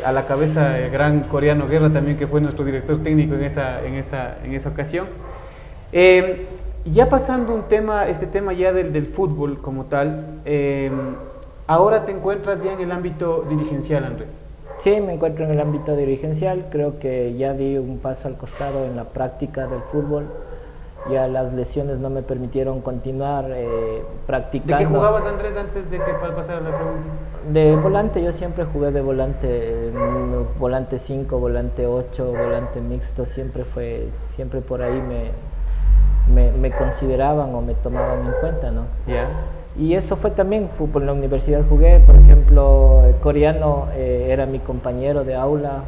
S10: a la cabeza el gran Coreano Guerra también, que fue nuestro director técnico en esa ocasión. Ya pasando este tema ya del fútbol como tal, ahora te encuentras ya en el ámbito dirigencial, Andrés.
S11: Sí, me encuentro en el ámbito dirigencial. Creo que ya di un paso al costado en la práctica del fútbol. Ya las lesiones no me permitieron continuar practicando.
S10: ¿De qué jugabas, Andrés, antes de que pasara la pregunta?
S11: De volante. Yo siempre jugué de volante, volante 5, volante 8, volante mixto. Siempre por ahí me consideraban o me tomaban en cuenta, ¿no?
S10: Yeah.
S11: Y eso fue también, por la universidad jugué. Por ejemplo, Coreano era mi compañero de aula,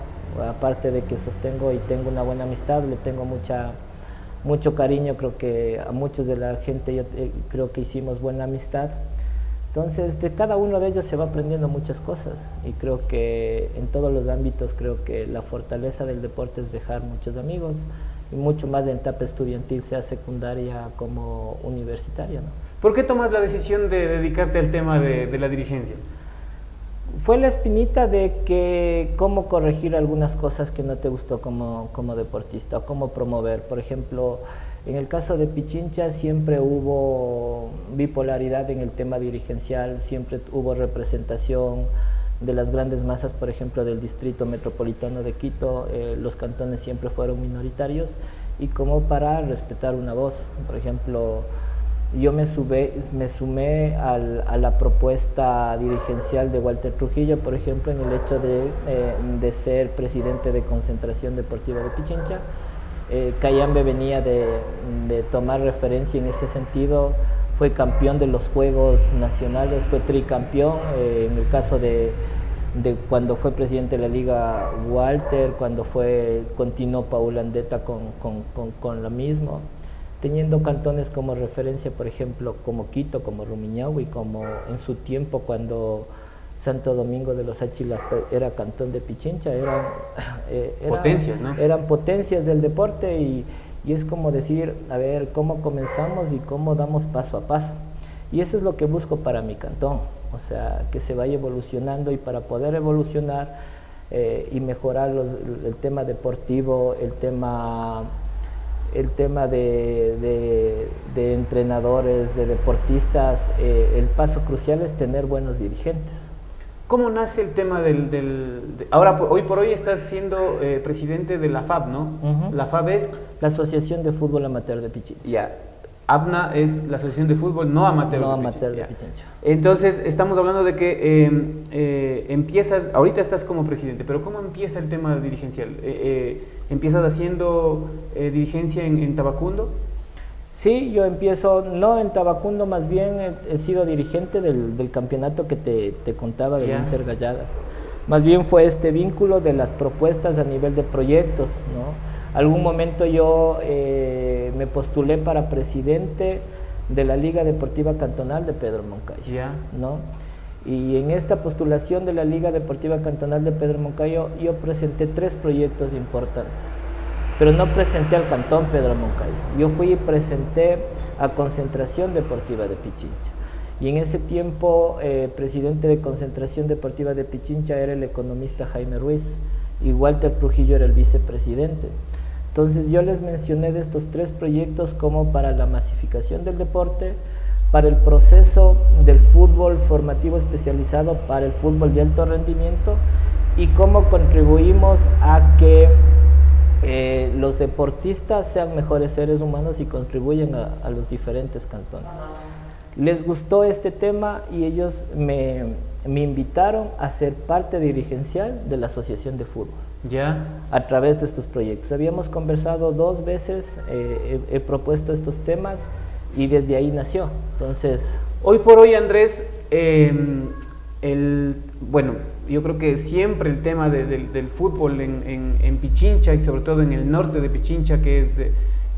S11: aparte de que sostengo y tengo una buena amistad, le tengo mucho cariño. Creo que a muchos de la gente yo creo que hicimos buena amistad. Entonces, de cada uno de ellos se va aprendiendo muchas cosas, y creo que en todos los ámbitos, creo que la fortaleza del deporte es dejar muchos amigos, y mucho más en etapa estudiantil, sea secundaria como universitaria, ¿no?
S10: ¿Por qué tomas la decisión de dedicarte al tema de la dirigencia?
S11: Fue la espinita de que cómo corregir algunas cosas que no te gustó como deportista, o cómo promover. Por ejemplo, en el caso de Pichincha siempre hubo bipolaridad en el tema dirigencial, siempre hubo representación de las grandes masas, por ejemplo, del distrito metropolitano de Quito. Los cantones siempre fueron minoritarios, y como para respetar una voz. Por ejemplo, yo me sumé a la propuesta dirigencial de Walter Trujillo, por ejemplo, en el hecho de ser presidente de Concentración Deportiva de Pichincha. Cayambe venía de tomar referencia en ese sentido. Fue campeón de los Juegos Nacionales, fue tricampeón. En el caso de cuando fue presidente de la Liga Walter, cuando continuó Paul Andeta con lo mismo, teniendo cantones como referencia, por ejemplo, como Quito, como Rumiñahui, como en su tiempo cuando Santo Domingo de los Áchilas era cantón de Pichincha. Eran
S10: potencias, ¿no?
S11: Eran potencias del deporte, y es como decir, a ver, cómo comenzamos y cómo damos paso a paso. Y eso es lo que busco para mi cantón, o sea, que se vaya evolucionando, y para poder evolucionar y mejorar el tema deportivo, el tema de entrenadores, de deportistas, el paso crucial es tener buenos dirigentes.
S10: ¿Cómo nace el tema ahora, hoy por hoy estás siendo presidente de la FAB, ¿no?
S11: Uh-huh.
S10: La FAB es...
S11: la Asociación de Fútbol Amateur de Pichincha.
S10: Ya. APNA es la Asociación de Fútbol No Amateur,
S11: de Pichincha.
S10: Entonces, estamos hablando de que empiezas, ahorita estás como presidente, pero ¿cómo empieza el tema dirigencial? ¿Empiezas haciendo dirigencia en Tabacundo?
S11: Sí, yo empiezo, no en Tabacundo, más bien he sido dirigente del campeonato que te contaba del Inter Galladas. Más bien fue este vínculo de las propuestas a nivel de proyectos, ¿no? Algún momento yo me postulé para presidente de la Liga Deportiva Cantonal de Pedro Moncayo, ¿no? Y en esta postulación de la Liga Deportiva Cantonal de Pedro Moncayo yo presenté 3 proyectos importantes, pero no presenté al Cantón Pedro Moncayo. Yo fui y presenté a Concentración Deportiva de Pichincha. Y en ese tiempo, presidente de Concentración Deportiva de Pichincha era el economista Jaime Ruiz, y Walter Trujillo era el vicepresidente. Entonces yo les mencioné de estos 3 proyectos como para la masificación del deporte, para el proceso del fútbol formativo especializado, para el fútbol de alto rendimiento, y cómo contribuimos a que los deportistas sean mejores seres humanos y contribuyen a los diferentes cantones. Les gustó este tema y ellos me invitaron a ser parte dirigencial de la Asociación de Fútbol. A través de estos proyectos. Habíamos conversado 2 veces, he propuesto estos temas y desde ahí nació. Entonces,
S10: hoy por hoy, Andrés, bueno, yo creo que siempre el tema del fútbol en Pichincha y sobre todo en el norte de Pichincha, que es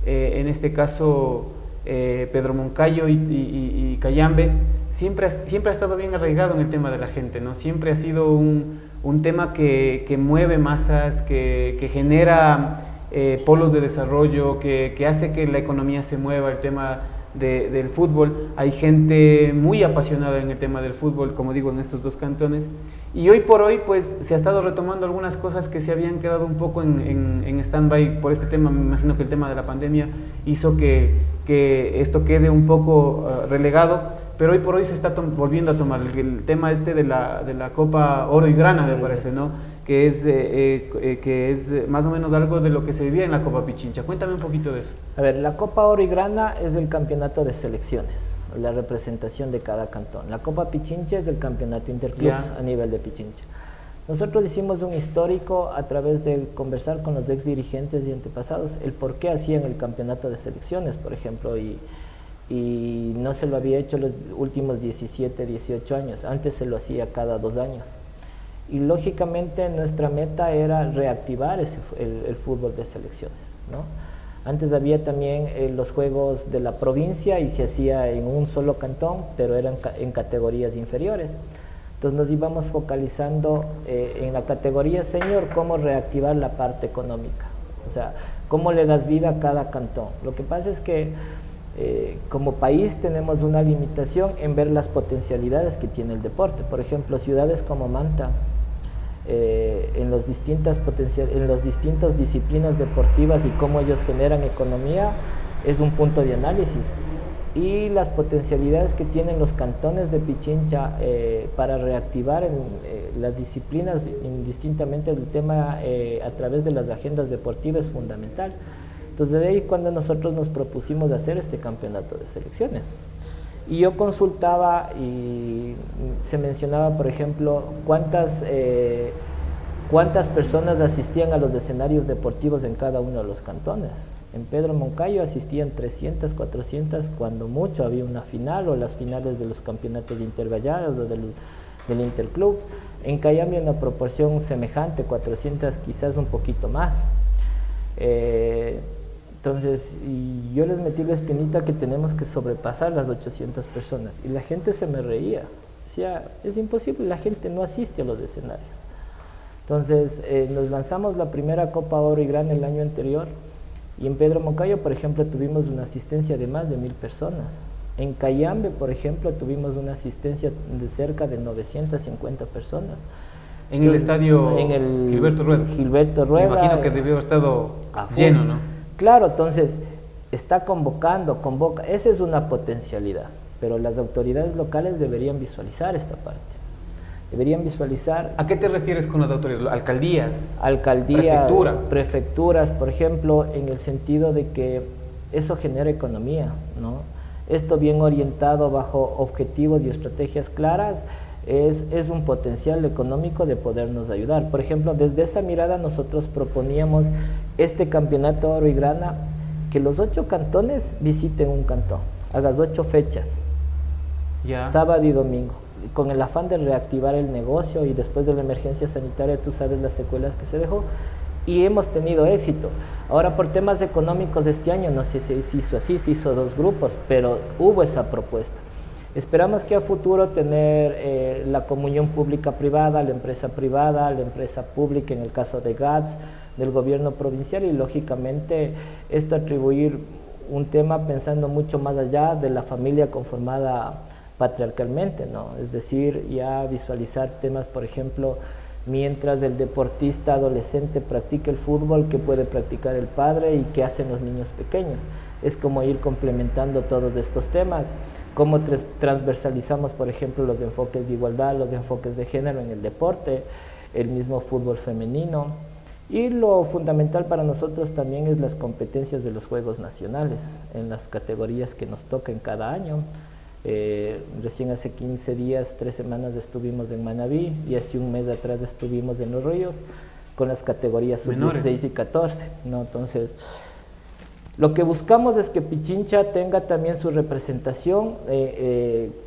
S10: en este caso Pedro Moncayo y Cayambe, siempre ha estado bien arraigado en el tema de la gente, ¿no? Siempre ha sido un tema que mueve masas, que genera polos de desarrollo, que hace que la economía se mueva, el tema del fútbol. Hay gente muy apasionada en el tema del fútbol, como digo, en estos 2 cantones, y hoy por hoy pues se ha estado retomando algunas cosas que se habían quedado un poco en stand-by por este tema. Me imagino que el tema de la pandemia hizo que esto quede un poco relegado, pero hoy por hoy se está volviendo a tomar el tema de la Copa Oro y Grana, me parece, ¿no? Que es más o menos algo de lo que se vivía en la Copa Pichincha. Cuéntame un poquito de eso.
S11: A ver, la Copa Oro y Grana es el campeonato de selecciones, la representación de cada cantón. La Copa Pichincha es el campeonato interclubs a nivel de Pichincha. Nosotros hicimos un histórico a través de conversar con los ex dirigentes y antepasados, el por qué hacían el campeonato de selecciones, por ejemplo, y no se lo había hecho los últimos 17, 18 años, antes se lo hacía cada 2 años. Y lógicamente nuestra meta era reactivar el fútbol de selecciones, ¿no? Antes había también los juegos de la provincia y se hacía en un solo cantón, pero eran en categorías inferiores. Entonces nos íbamos focalizando en la categoría senior, cómo reactivar la parte económica, o sea, cómo le das vida a cada cantón. Lo que pasa es que como país tenemos una limitación en ver las potencialidades que tiene el deporte. Por ejemplo, ciudades como Manta, en las distintas disciplinas deportivas y cómo ellos generan economía, es un punto de análisis. Y las potencialidades que tienen los cantones de Pichincha para reactivar las disciplinas indistintamente del tema a través de las agendas deportivas es fundamental. Entonces de ahí cuando nosotros nos propusimos hacer este campeonato de selecciones. Y yo consultaba y se mencionaba, por ejemplo, cuántas personas asistían a los escenarios deportivos en cada uno de los cantones. En Pedro Moncayo asistían 300, 400, cuando mucho había una final o las finales de los campeonatos intergallados o del interclub. En Cayambe una proporción semejante, 400, quizás un poquito más. Entonces, y yo les metí la espinita que tenemos que sobrepasar las 800 personas. Y la gente se me reía. Decía, es imposible, la gente no asiste a los escenarios. Entonces, nos lanzamos la primera Copa Oro y Grana el año anterior. Y en Pedro Moncayo, por ejemplo, tuvimos una asistencia de más de 1000 personas. En Cayambe, por ejemplo, tuvimos una asistencia de cerca de 950 personas.
S10: En el estadio Gilberto Rueda.
S11: Gilberto Rueda.
S10: Me imagino que debió haber estado lleno, ¿no?
S11: Claro, entonces está convoca, esa es una potencialidad, pero las autoridades locales deberían visualizar esta parte. Deberían visualizar...
S10: ¿A qué te refieres con las autoridades? ¿Alcaldías?
S11: Prefecturas, por ejemplo, en el sentido de que eso genera economía, ¿no? Esto bien orientado bajo objetivos y estrategias claras es un potencial económico de podernos ayudar. Por ejemplo, desde esa mirada nosotros proponíamos este campeonato Oro y Grana, que los 8 cantones visiten un cantón, hagas 8 fechas, sábado y domingo, con el afán de reactivar el negocio, y después de la emergencia sanitaria tú sabes las secuelas que se dejó, y hemos tenido éxito. Ahora, por temas económicos de este año no sé si se hizo así, se hizo 2 grupos, pero hubo esa propuesta. Esperamos que a futuro tener la comunión pública-privada, la empresa pública, en el caso de GATS, del gobierno provincial, y lógicamente esto atribuir un tema pensando mucho más allá de la familia conformada patriarcalmente, ¿no? Es decir, ya visualizar temas, por ejemplo, mientras el deportista adolescente practica el fútbol, que puede practicar el padre y qué hacen los niños pequeños. Es como ir complementando todos estos temas, cómo transversalizamos, por ejemplo, los enfoques de igualdad, los enfoques de género en el deporte, el mismo fútbol femenino. Y lo fundamental para nosotros también es las competencias de los Juegos Nacionales, en las categorías que nos tocan cada año. Recién hace 15 días, 3 semanas estuvimos en Manabí, y hace un mes atrás estuvimos en Los Ríos con las categorías sub-16 y 14, ¿no? Entonces, lo que buscamos es que Pichincha tenga también su representación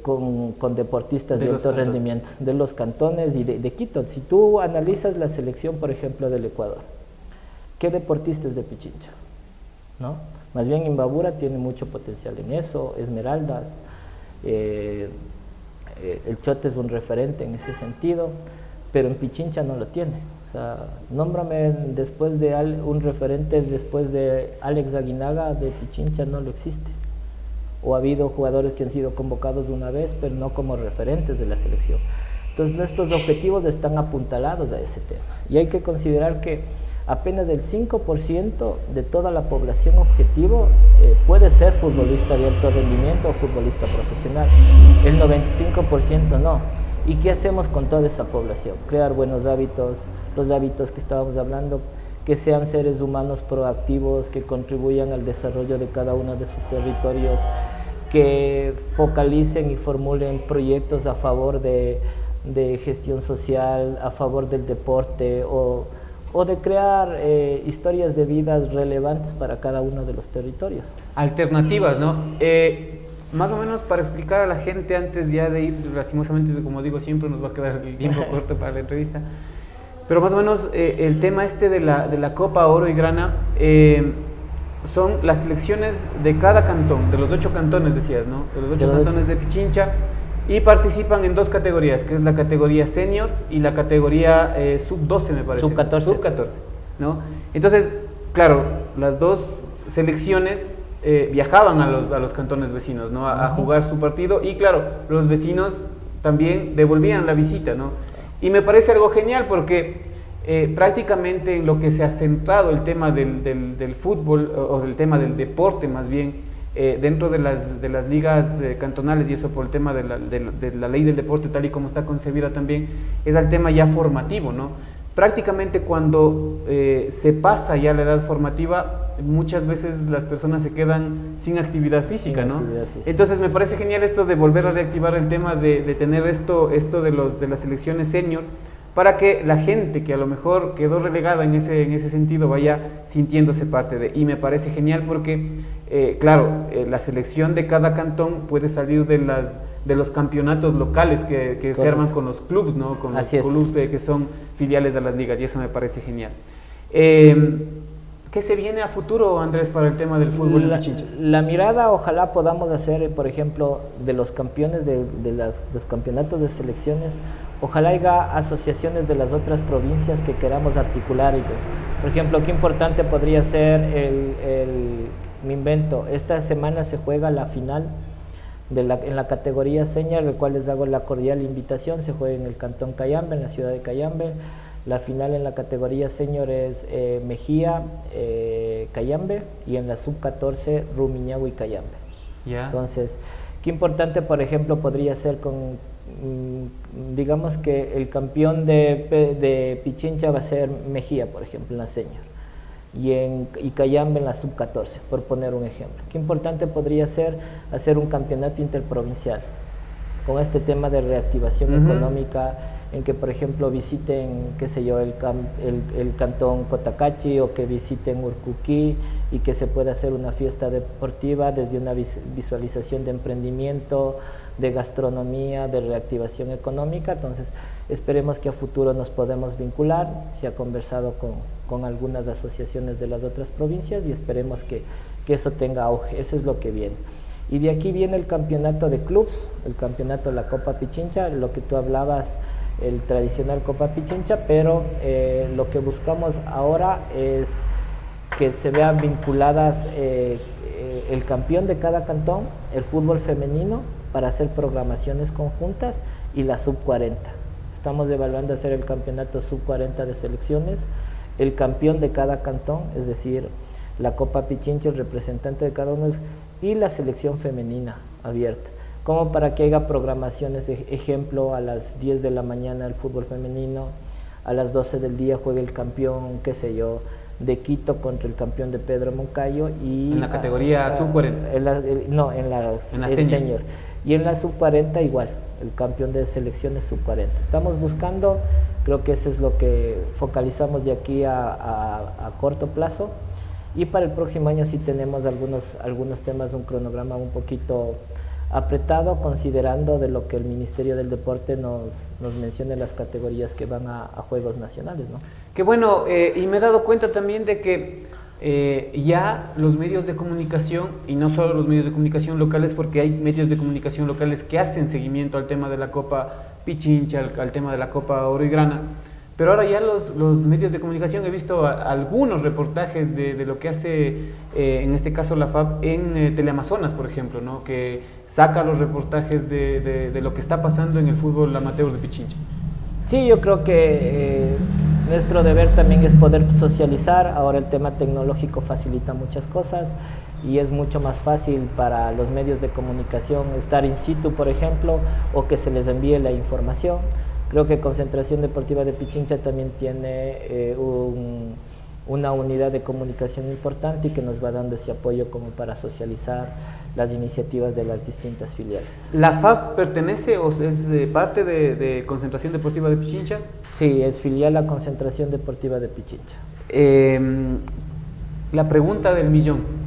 S11: con deportistas de altos rendimientos, de los cantones y de Quito. Si tú analizas la selección, por ejemplo, del Ecuador, ¿qué deportistas de Pichincha? ¿No? Más bien Imbabura tiene mucho potencial en eso, Esmeraldas, el Chote es un referente en ese sentido, pero en Pichincha no lo tiene. O sea, nómbrame después de un referente después de Alex Aguinaga de Pichincha, no lo existe. O ha habido jugadores que han sido convocados una vez, pero no como referentes de la selección. Entonces nuestros objetivos están apuntalados a ese tema. Y hay que considerar que apenas el 5% de toda la población objetivo puede ser futbolista de alto rendimiento o futbolista profesional. El 95% no. ¿Y qué hacemos con toda esa población? Crear buenos hábitos, los hábitos que estábamos hablando, que sean seres humanos proactivos, que contribuyan al desarrollo de cada uno de sus territorios, que focalicen y formulen proyectos a favor de gestión social, a favor del deporte, o de crear historias de vidas relevantes para cada uno de los territorios.
S10: Alternativas, ¿no? Más o menos para explicar a la gente, antes ya de ir, lastimosamente, como digo, siempre nos va a quedar el tiempo corto para la entrevista, pero más o menos el tema de la Copa Oro y Grana son las selecciones de cada cantón, de los 8 cantones, decías, ¿no? De los 8 cantones de Pichincha, y participan en 2 categorías, que es la categoría senior y la categoría sub-12, me parece.
S11: Sub-14.
S10: Sub-14, ¿no? Entonces, claro, las 2 selecciones viajaban a los cantones vecinos, ¿no? A jugar su partido, y claro, los vecinos también devolvían la visita, ¿no? Y me parece algo genial porque prácticamente en lo que se ha centrado el tema del fútbol, o el tema del deporte más bien, dentro de las ligas cantonales, y eso por el tema de la ley del deporte tal y como está concebida también, es el tema ya formativo, ¿no? Prácticamente cuando se pasa ya la edad formativa, muchas veces las personas se quedan sin actividad física, ¿no? Entonces me parece genial esto de volver a reactivar el tema de tener esto de las selecciones senior, para que la gente que a lo mejor quedó relegada en ese sentido vaya sintiéndose parte de. Y me parece genial porque, claro, la selección de cada cantón puede salir de los campeonatos locales que se arman con los clubes, ¿no? Con los clubes que son filiales de las ligas, y eso me parece genial. ¿Qué se viene a futuro, Andrés, para el tema del fútbol de Pichincha?
S11: La mirada, ojalá podamos hacer, por ejemplo, de los campeones de los campeonatos de selecciones, ojalá haya asociaciones de las otras provincias que queramos articular. Por ejemplo, qué importante podría ser me invento, esta semana se juega la final en la categoría senior, el cual les hago la cordial invitación. Se juega en el cantón Cayambe, en la ciudad de Cayambe. La final en la categoría senior es Mejía, Cayambe, y en la sub-14 Rumiñahui y Cayambe. Entonces, qué importante, por ejemplo, podría ser digamos que el campeón de Pichincha va a ser Mejía, por ejemplo, en la senior. y Cayambe en la sub-14, por poner un ejemplo. Qué importante podría ser hacer un campeonato interprovincial con este tema de reactivación económica, en que por ejemplo visiten, qué sé yo, el cantón Cotacachi o que visiten Urcuquí y que se pueda hacer una fiesta deportiva desde una visualización de emprendimiento, de gastronomía, de reactivación económica. Entonces esperemos que a futuro nos podamos vincular. Se ha conversado con algunas asociaciones de las otras provincias y esperemos que eso tenga auge. Eso es lo que viene. Y de aquí viene el campeonato de clubs, el campeonato de la Copa Pichincha, lo que tú hablabas, el tradicional Copa Pichincha, pero lo que buscamos ahora es que se vean vinculadas el campeón de cada cantón, el fútbol femenino, para hacer programaciones conjuntas, y la sub-40. Estamos evaluando hacer el campeonato sub-40 de selecciones, el campeón de cada cantón, es decir, la Copa Pichincha, el representante de cada uno, y la selección femenina abierta, como para que haya programaciones de ejemplo. A las 10 de la mañana el fútbol femenino, a las 12 del día juega el campeón, qué sé yo, de Quito contra el campeón de Pedro Moncayo. Y
S10: en la categoría sub-40.
S11: No, en la senior. Y en la sub-40 igual, el campeón de selecciones sub-40. Estamos buscando, creo que eso es lo que focalizamos de aquí a corto plazo. Y para el próximo año sí tenemos algunos temas de un cronograma un poquito apretado, considerando de lo que el Ministerio del Deporte nos mencione las categorías que van a Juegos Nacionales, ¿no?
S10: Qué bueno, y me he dado cuenta también de que ya los medios de comunicación, y no solo los medios de comunicación locales, porque hay medios de comunicación locales que hacen seguimiento al tema de la Copa Pichincha, al tema de la Copa Oro y Grana, pero ahora ya los medios de comunicación, he visto algunos reportajes de lo que hace, en este caso la FAP, en Teleamazonas, por ejemplo, ¿no? Que saca los reportajes de lo que está pasando en el fútbol amateur de Pichincha.
S11: Sí, yo creo que nuestro deber también es poder socializar. Ahora el tema tecnológico facilita muchas cosas y es mucho más fácil para los medios de comunicación estar in situ, por ejemplo, o que se les envíe la información. Creo que Concentración Deportiva de Pichincha también tiene una unidad de comunicación importante y que nos va dando ese apoyo como para socializar las iniciativas de las distintas filiales.
S10: ¿La FAP pertenece o es parte de Concentración Deportiva de Pichincha?
S11: Sí, es filial a Concentración Deportiva de Pichincha.
S10: La pregunta del millón.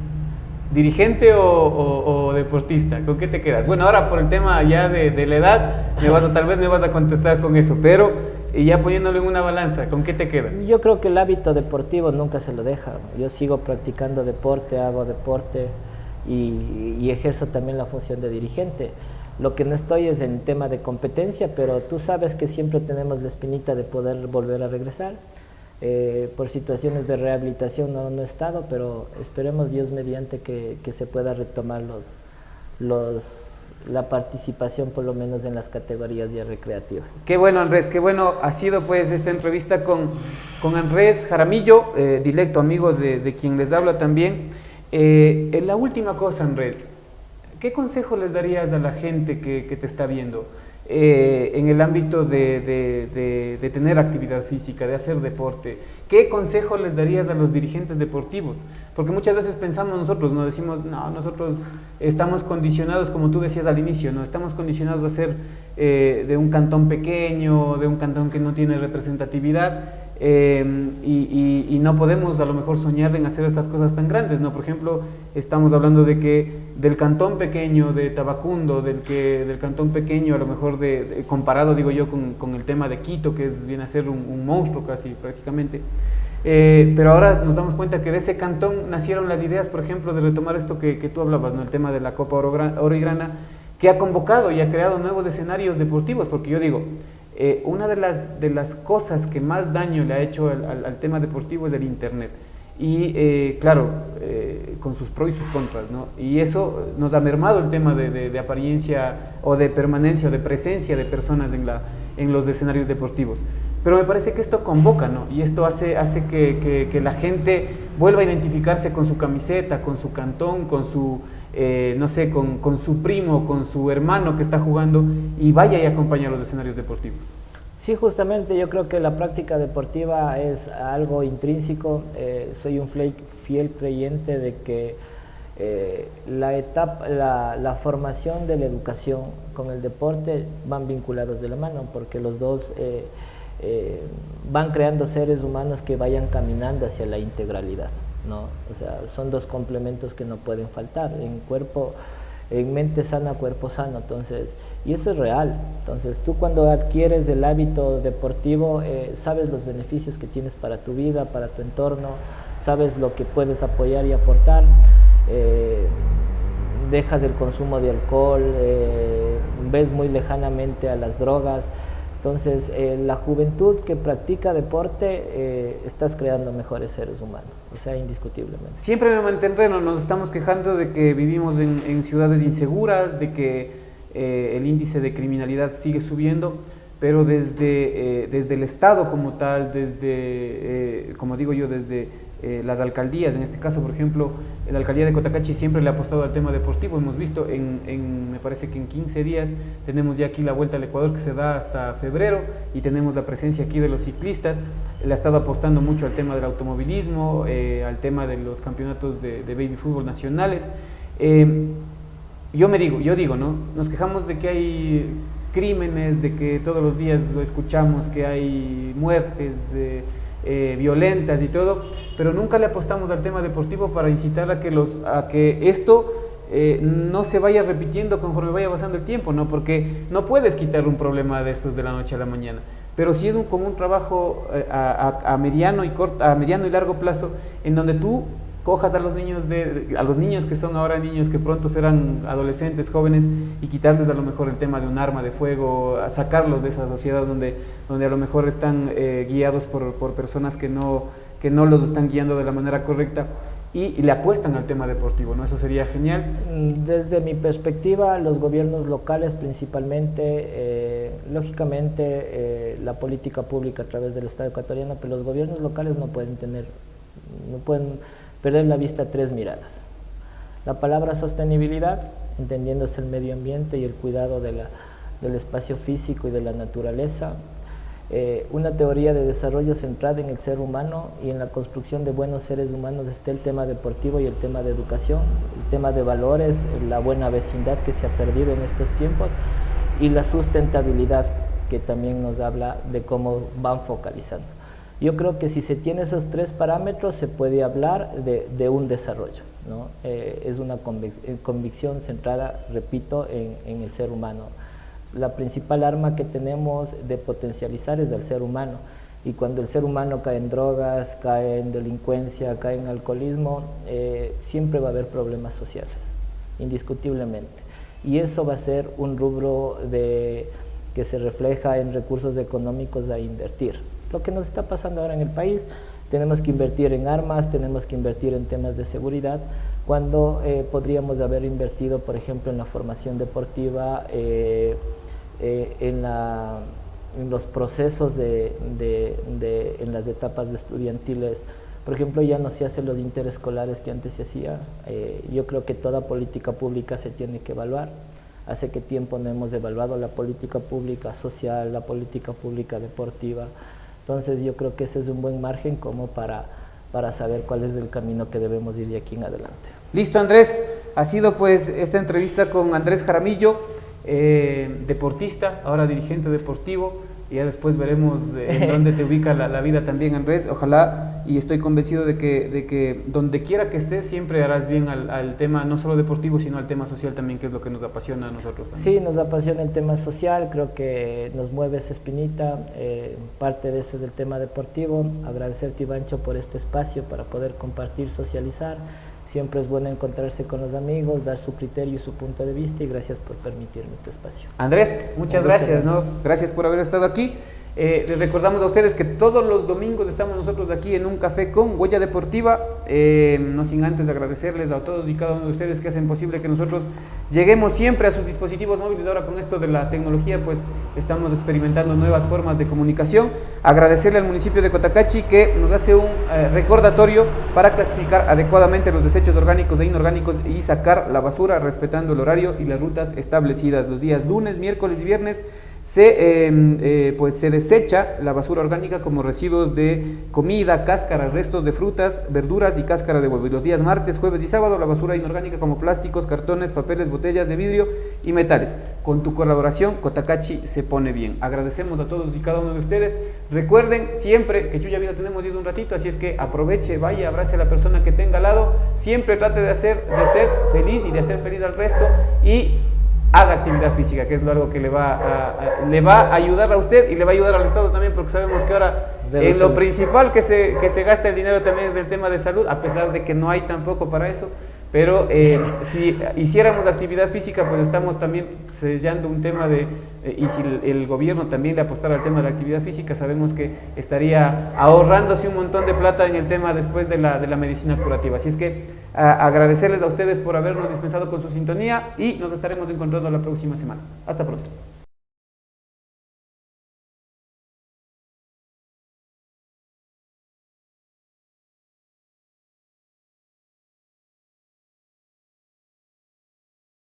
S10: ¿Dirigente o deportista? ¿Con qué te quedas? Bueno, ahora por el tema ya de la edad, tal vez me vas a contestar con eso, pero ya poniéndolo en una balanza, ¿con qué te quedas?
S11: Yo creo que el hábito deportivo nunca se lo deja. Yo sigo practicando deporte, hago deporte y ejerzo también la función de dirigente. Lo que no estoy es en tema de competencia, pero tú sabes que siempre tenemos la espinita de poder volver a regresar. Por situaciones de rehabilitación no he estado, pero esperemos Dios mediante que se pueda retomar la participación por lo menos en las categorías ya recreativas.
S10: Qué bueno, Andrés, qué bueno ha sido pues esta entrevista con Andrés Jaramillo, directo amigo de quien les habla también. La última cosa, Andrés, ¿qué consejo les darías a la gente que te está viendo en el ámbito de tener actividad física, de hacer deporte? ¿Qué consejo les darías a los dirigentes deportivos? Porque muchas veces pensamos nosotros, no decimos, no, nosotros estamos condicionados, como tú decías al inicio, no estamos condicionados a ser de un cantón pequeño, de un cantón que no tiene representatividad, y no podemos a lo mejor soñar en hacer estas cosas tan grandes, ¿no? Por ejemplo, estamos hablando de que del cantón pequeño de Tabacundo, del cantón pequeño a lo mejor comparado, digo yo, con el tema de Quito, que viene a ser un monstruo casi prácticamente, pero ahora nos damos cuenta que de ese cantón nacieron las ideas, por ejemplo, de retomar esto que tú hablabas, ¿no? El tema de la Copa Oro y Grana, que ha convocado y ha creado nuevos escenarios deportivos, porque yo digo, una de las cosas que más daño le ha hecho al tema deportivo es el internet, y claro, con sus pros y sus contras, ¿no? Y eso nos ha mermado el tema de apariencia o de permanencia o de presencia de personas en los escenarios deportivos. Pero me parece que esto convoca, ¿no? Y esto hace que la gente vuelva a identificarse con su camiseta, con su cantón, con su no sé, con su primo, con su hermano que está jugando, y vaya y acompaña a los escenarios deportivos.
S11: Sí, justamente yo creo que la práctica deportiva es algo intrínseco. Soy un fiel creyente de que la formación de la educación con el deporte van vinculados de la mano, porque los dos van creando seres humanos que vayan caminando hacia la integralidad, ¿no? O sea, son dos complementos que no pueden faltar. En mente sana, cuerpo sano, entonces, y eso es real. Entonces, tú cuando adquieres el hábito deportivo, sabes los beneficios que tienes para tu vida, para tu entorno, sabes lo que puedes apoyar y aportar, dejas el consumo de alcohol, ves muy lejanamente a las drogas. Entonces, la juventud que practica deporte, estás creando mejores seres humanos, o sea, indiscutiblemente.
S10: Siempre me mantendré, nos estamos quejando de que vivimos en ciudades inseguras, de que el índice de criminalidad sigue subiendo, pero desde el Estado como tal, como digo yo, desde las alcaldías, en este caso, por ejemplo, la alcaldía de Cotacachi siempre le ha apostado al tema deportivo. Hemos visto, me parece que en 15 días tenemos ya aquí la Vuelta al Ecuador que se da hasta febrero, y tenemos la presencia aquí de los ciclistas. Le ha estado apostando mucho al tema del automovilismo, al tema de los campeonatos de baby fútbol nacionales. Yo digo, ¿no? Nos quejamos de que hay crímenes, de que todos los días lo escuchamos, que hay muertes violentas y todo, pero nunca le apostamos al tema deportivo para incitar a que esto no se vaya repitiendo conforme vaya pasando el tiempo, ¿no? Porque no puedes quitar un problema de estos de la noche a la mañana, pero sí es como un trabajo a mediano y largo plazo, en donde tú cojas a los niños que son ahora niños, que pronto serán adolescentes, jóvenes, y quitarles a lo mejor el tema de un arma de fuego, a sacarlos de esa sociedad donde a lo mejor están guiados por personas que no los están guiando de la manera correcta, y le apuestan al tema deportivo, ¿no? Eso sería genial.
S11: Desde mi perspectiva, los gobiernos locales principalmente, lógicamente la política pública a través del Estado ecuatoriano, pero los gobiernos locales no pueden perder la vista 3 miradas. La palabra sostenibilidad, entendiéndose el medio ambiente y el cuidado del espacio físico y de la naturaleza. Una teoría de desarrollo centrada en el ser humano y en la construcción de buenos seres humanos. Está el tema deportivo y el tema de educación, el tema de valores, la buena vecindad que se ha perdido en estos tiempos, y la sustentabilidad, que también nos habla de cómo van focalizando. Yo creo que si se tiene esos 3 parámetros se puede hablar de un desarrollo, ¿no? Es una convicción centrada, repito, en el ser humano. La principal arma que tenemos de potencializar es al ser humano, y cuando el ser humano cae en drogas, cae en delincuencia, cae en alcoholismo, siempre va a haber problemas sociales, indiscutiblemente. Y eso va a ser un rubro que se refleja en recursos económicos a invertir. Lo que nos está pasando ahora en el país, tenemos que invertir en armas, tenemos que invertir en temas de seguridad, cuando podríamos haber invertido, por ejemplo, en la formación deportiva, en los procesos en las etapas estudiantiles. Por ejemplo, ya no se hacen los interescolares que antes se hacía. Yo creo que toda política pública se tiene que evaluar. Hace qué tiempo no hemos evaluado la política pública social, la política pública deportiva. Entonces yo creo que ese es un buen margen como para saber cuál es el camino que debemos ir de aquí en adelante.
S10: Listo, Andrés, ha sido pues esta entrevista con Andrés Jaramillo, deportista, ahora dirigente deportivo, y ya después veremos en dónde te ubica la vida también, Andrés. Ojalá, y estoy convencido de que donde quiera que estés siempre harás bien al tema no solo deportivo, sino al tema social también, que es lo que nos apasiona a nosotros también.
S11: Sí, nos apasiona el tema social, creo que nos mueve esa espinita, parte de eso es el tema deportivo. Agradecerte, Ivancho, por este espacio para poder compartir, socializar. Siempre es bueno encontrarse con los amigos, dar su criterio y su punto de vista, y gracias por permitirme este espacio.
S10: Andrés, muchas gracias, ¿no? Gracias por haber estado aquí. Les recordamos a ustedes que todos los domingos estamos nosotros aquí en un café con Huella Deportiva, no sin antes agradecerles a todos y cada uno de ustedes que hacen posible que nosotros lleguemos siempre a sus dispositivos móviles. Ahora con esto de la tecnología pues estamos experimentando nuevas formas de comunicación. Agradecerle al municipio de Cotacachi que nos hace un recordatorio para clasificar adecuadamente los desechos orgánicos e inorgánicos y sacar la basura respetando el horario y las rutas establecidas los días lunes, miércoles y viernes. pues se desecha la basura orgánica como residuos de comida, cáscaras, restos de frutas, verduras y cáscara de huevo. Y los días martes, jueves y sábado la basura inorgánica como plásticos, cartones, papeles, botellas de vidrio y metales. Con tu colaboración, Cotacachi se pone bien. Agradecemos a todos y cada uno de ustedes. Recuerden siempre que Chuya Vida tenemos 10 un ratito, así es que aproveche, vaya, abrace a la persona que tenga al lado. Siempre trate de ser feliz y de hacer feliz al resto y haga actividad física, que es algo que le va a ayudar a usted y le va a ayudar al Estado también, porque sabemos que ahora en lo principal que se gasta el dinero también es el tema de salud, a pesar de que no hay tampoco para eso. Pero si hiciéramos actividad física, pues estamos también sellando un tema de, y si el gobierno también le apostara al tema de la actividad física, sabemos que estaría ahorrándose un montón de plata en el tema después de la medicina curativa. Así es que agradecerles a ustedes por habernos dispensado con su sintonía y nos estaremos encontrando la próxima semana. Hasta pronto.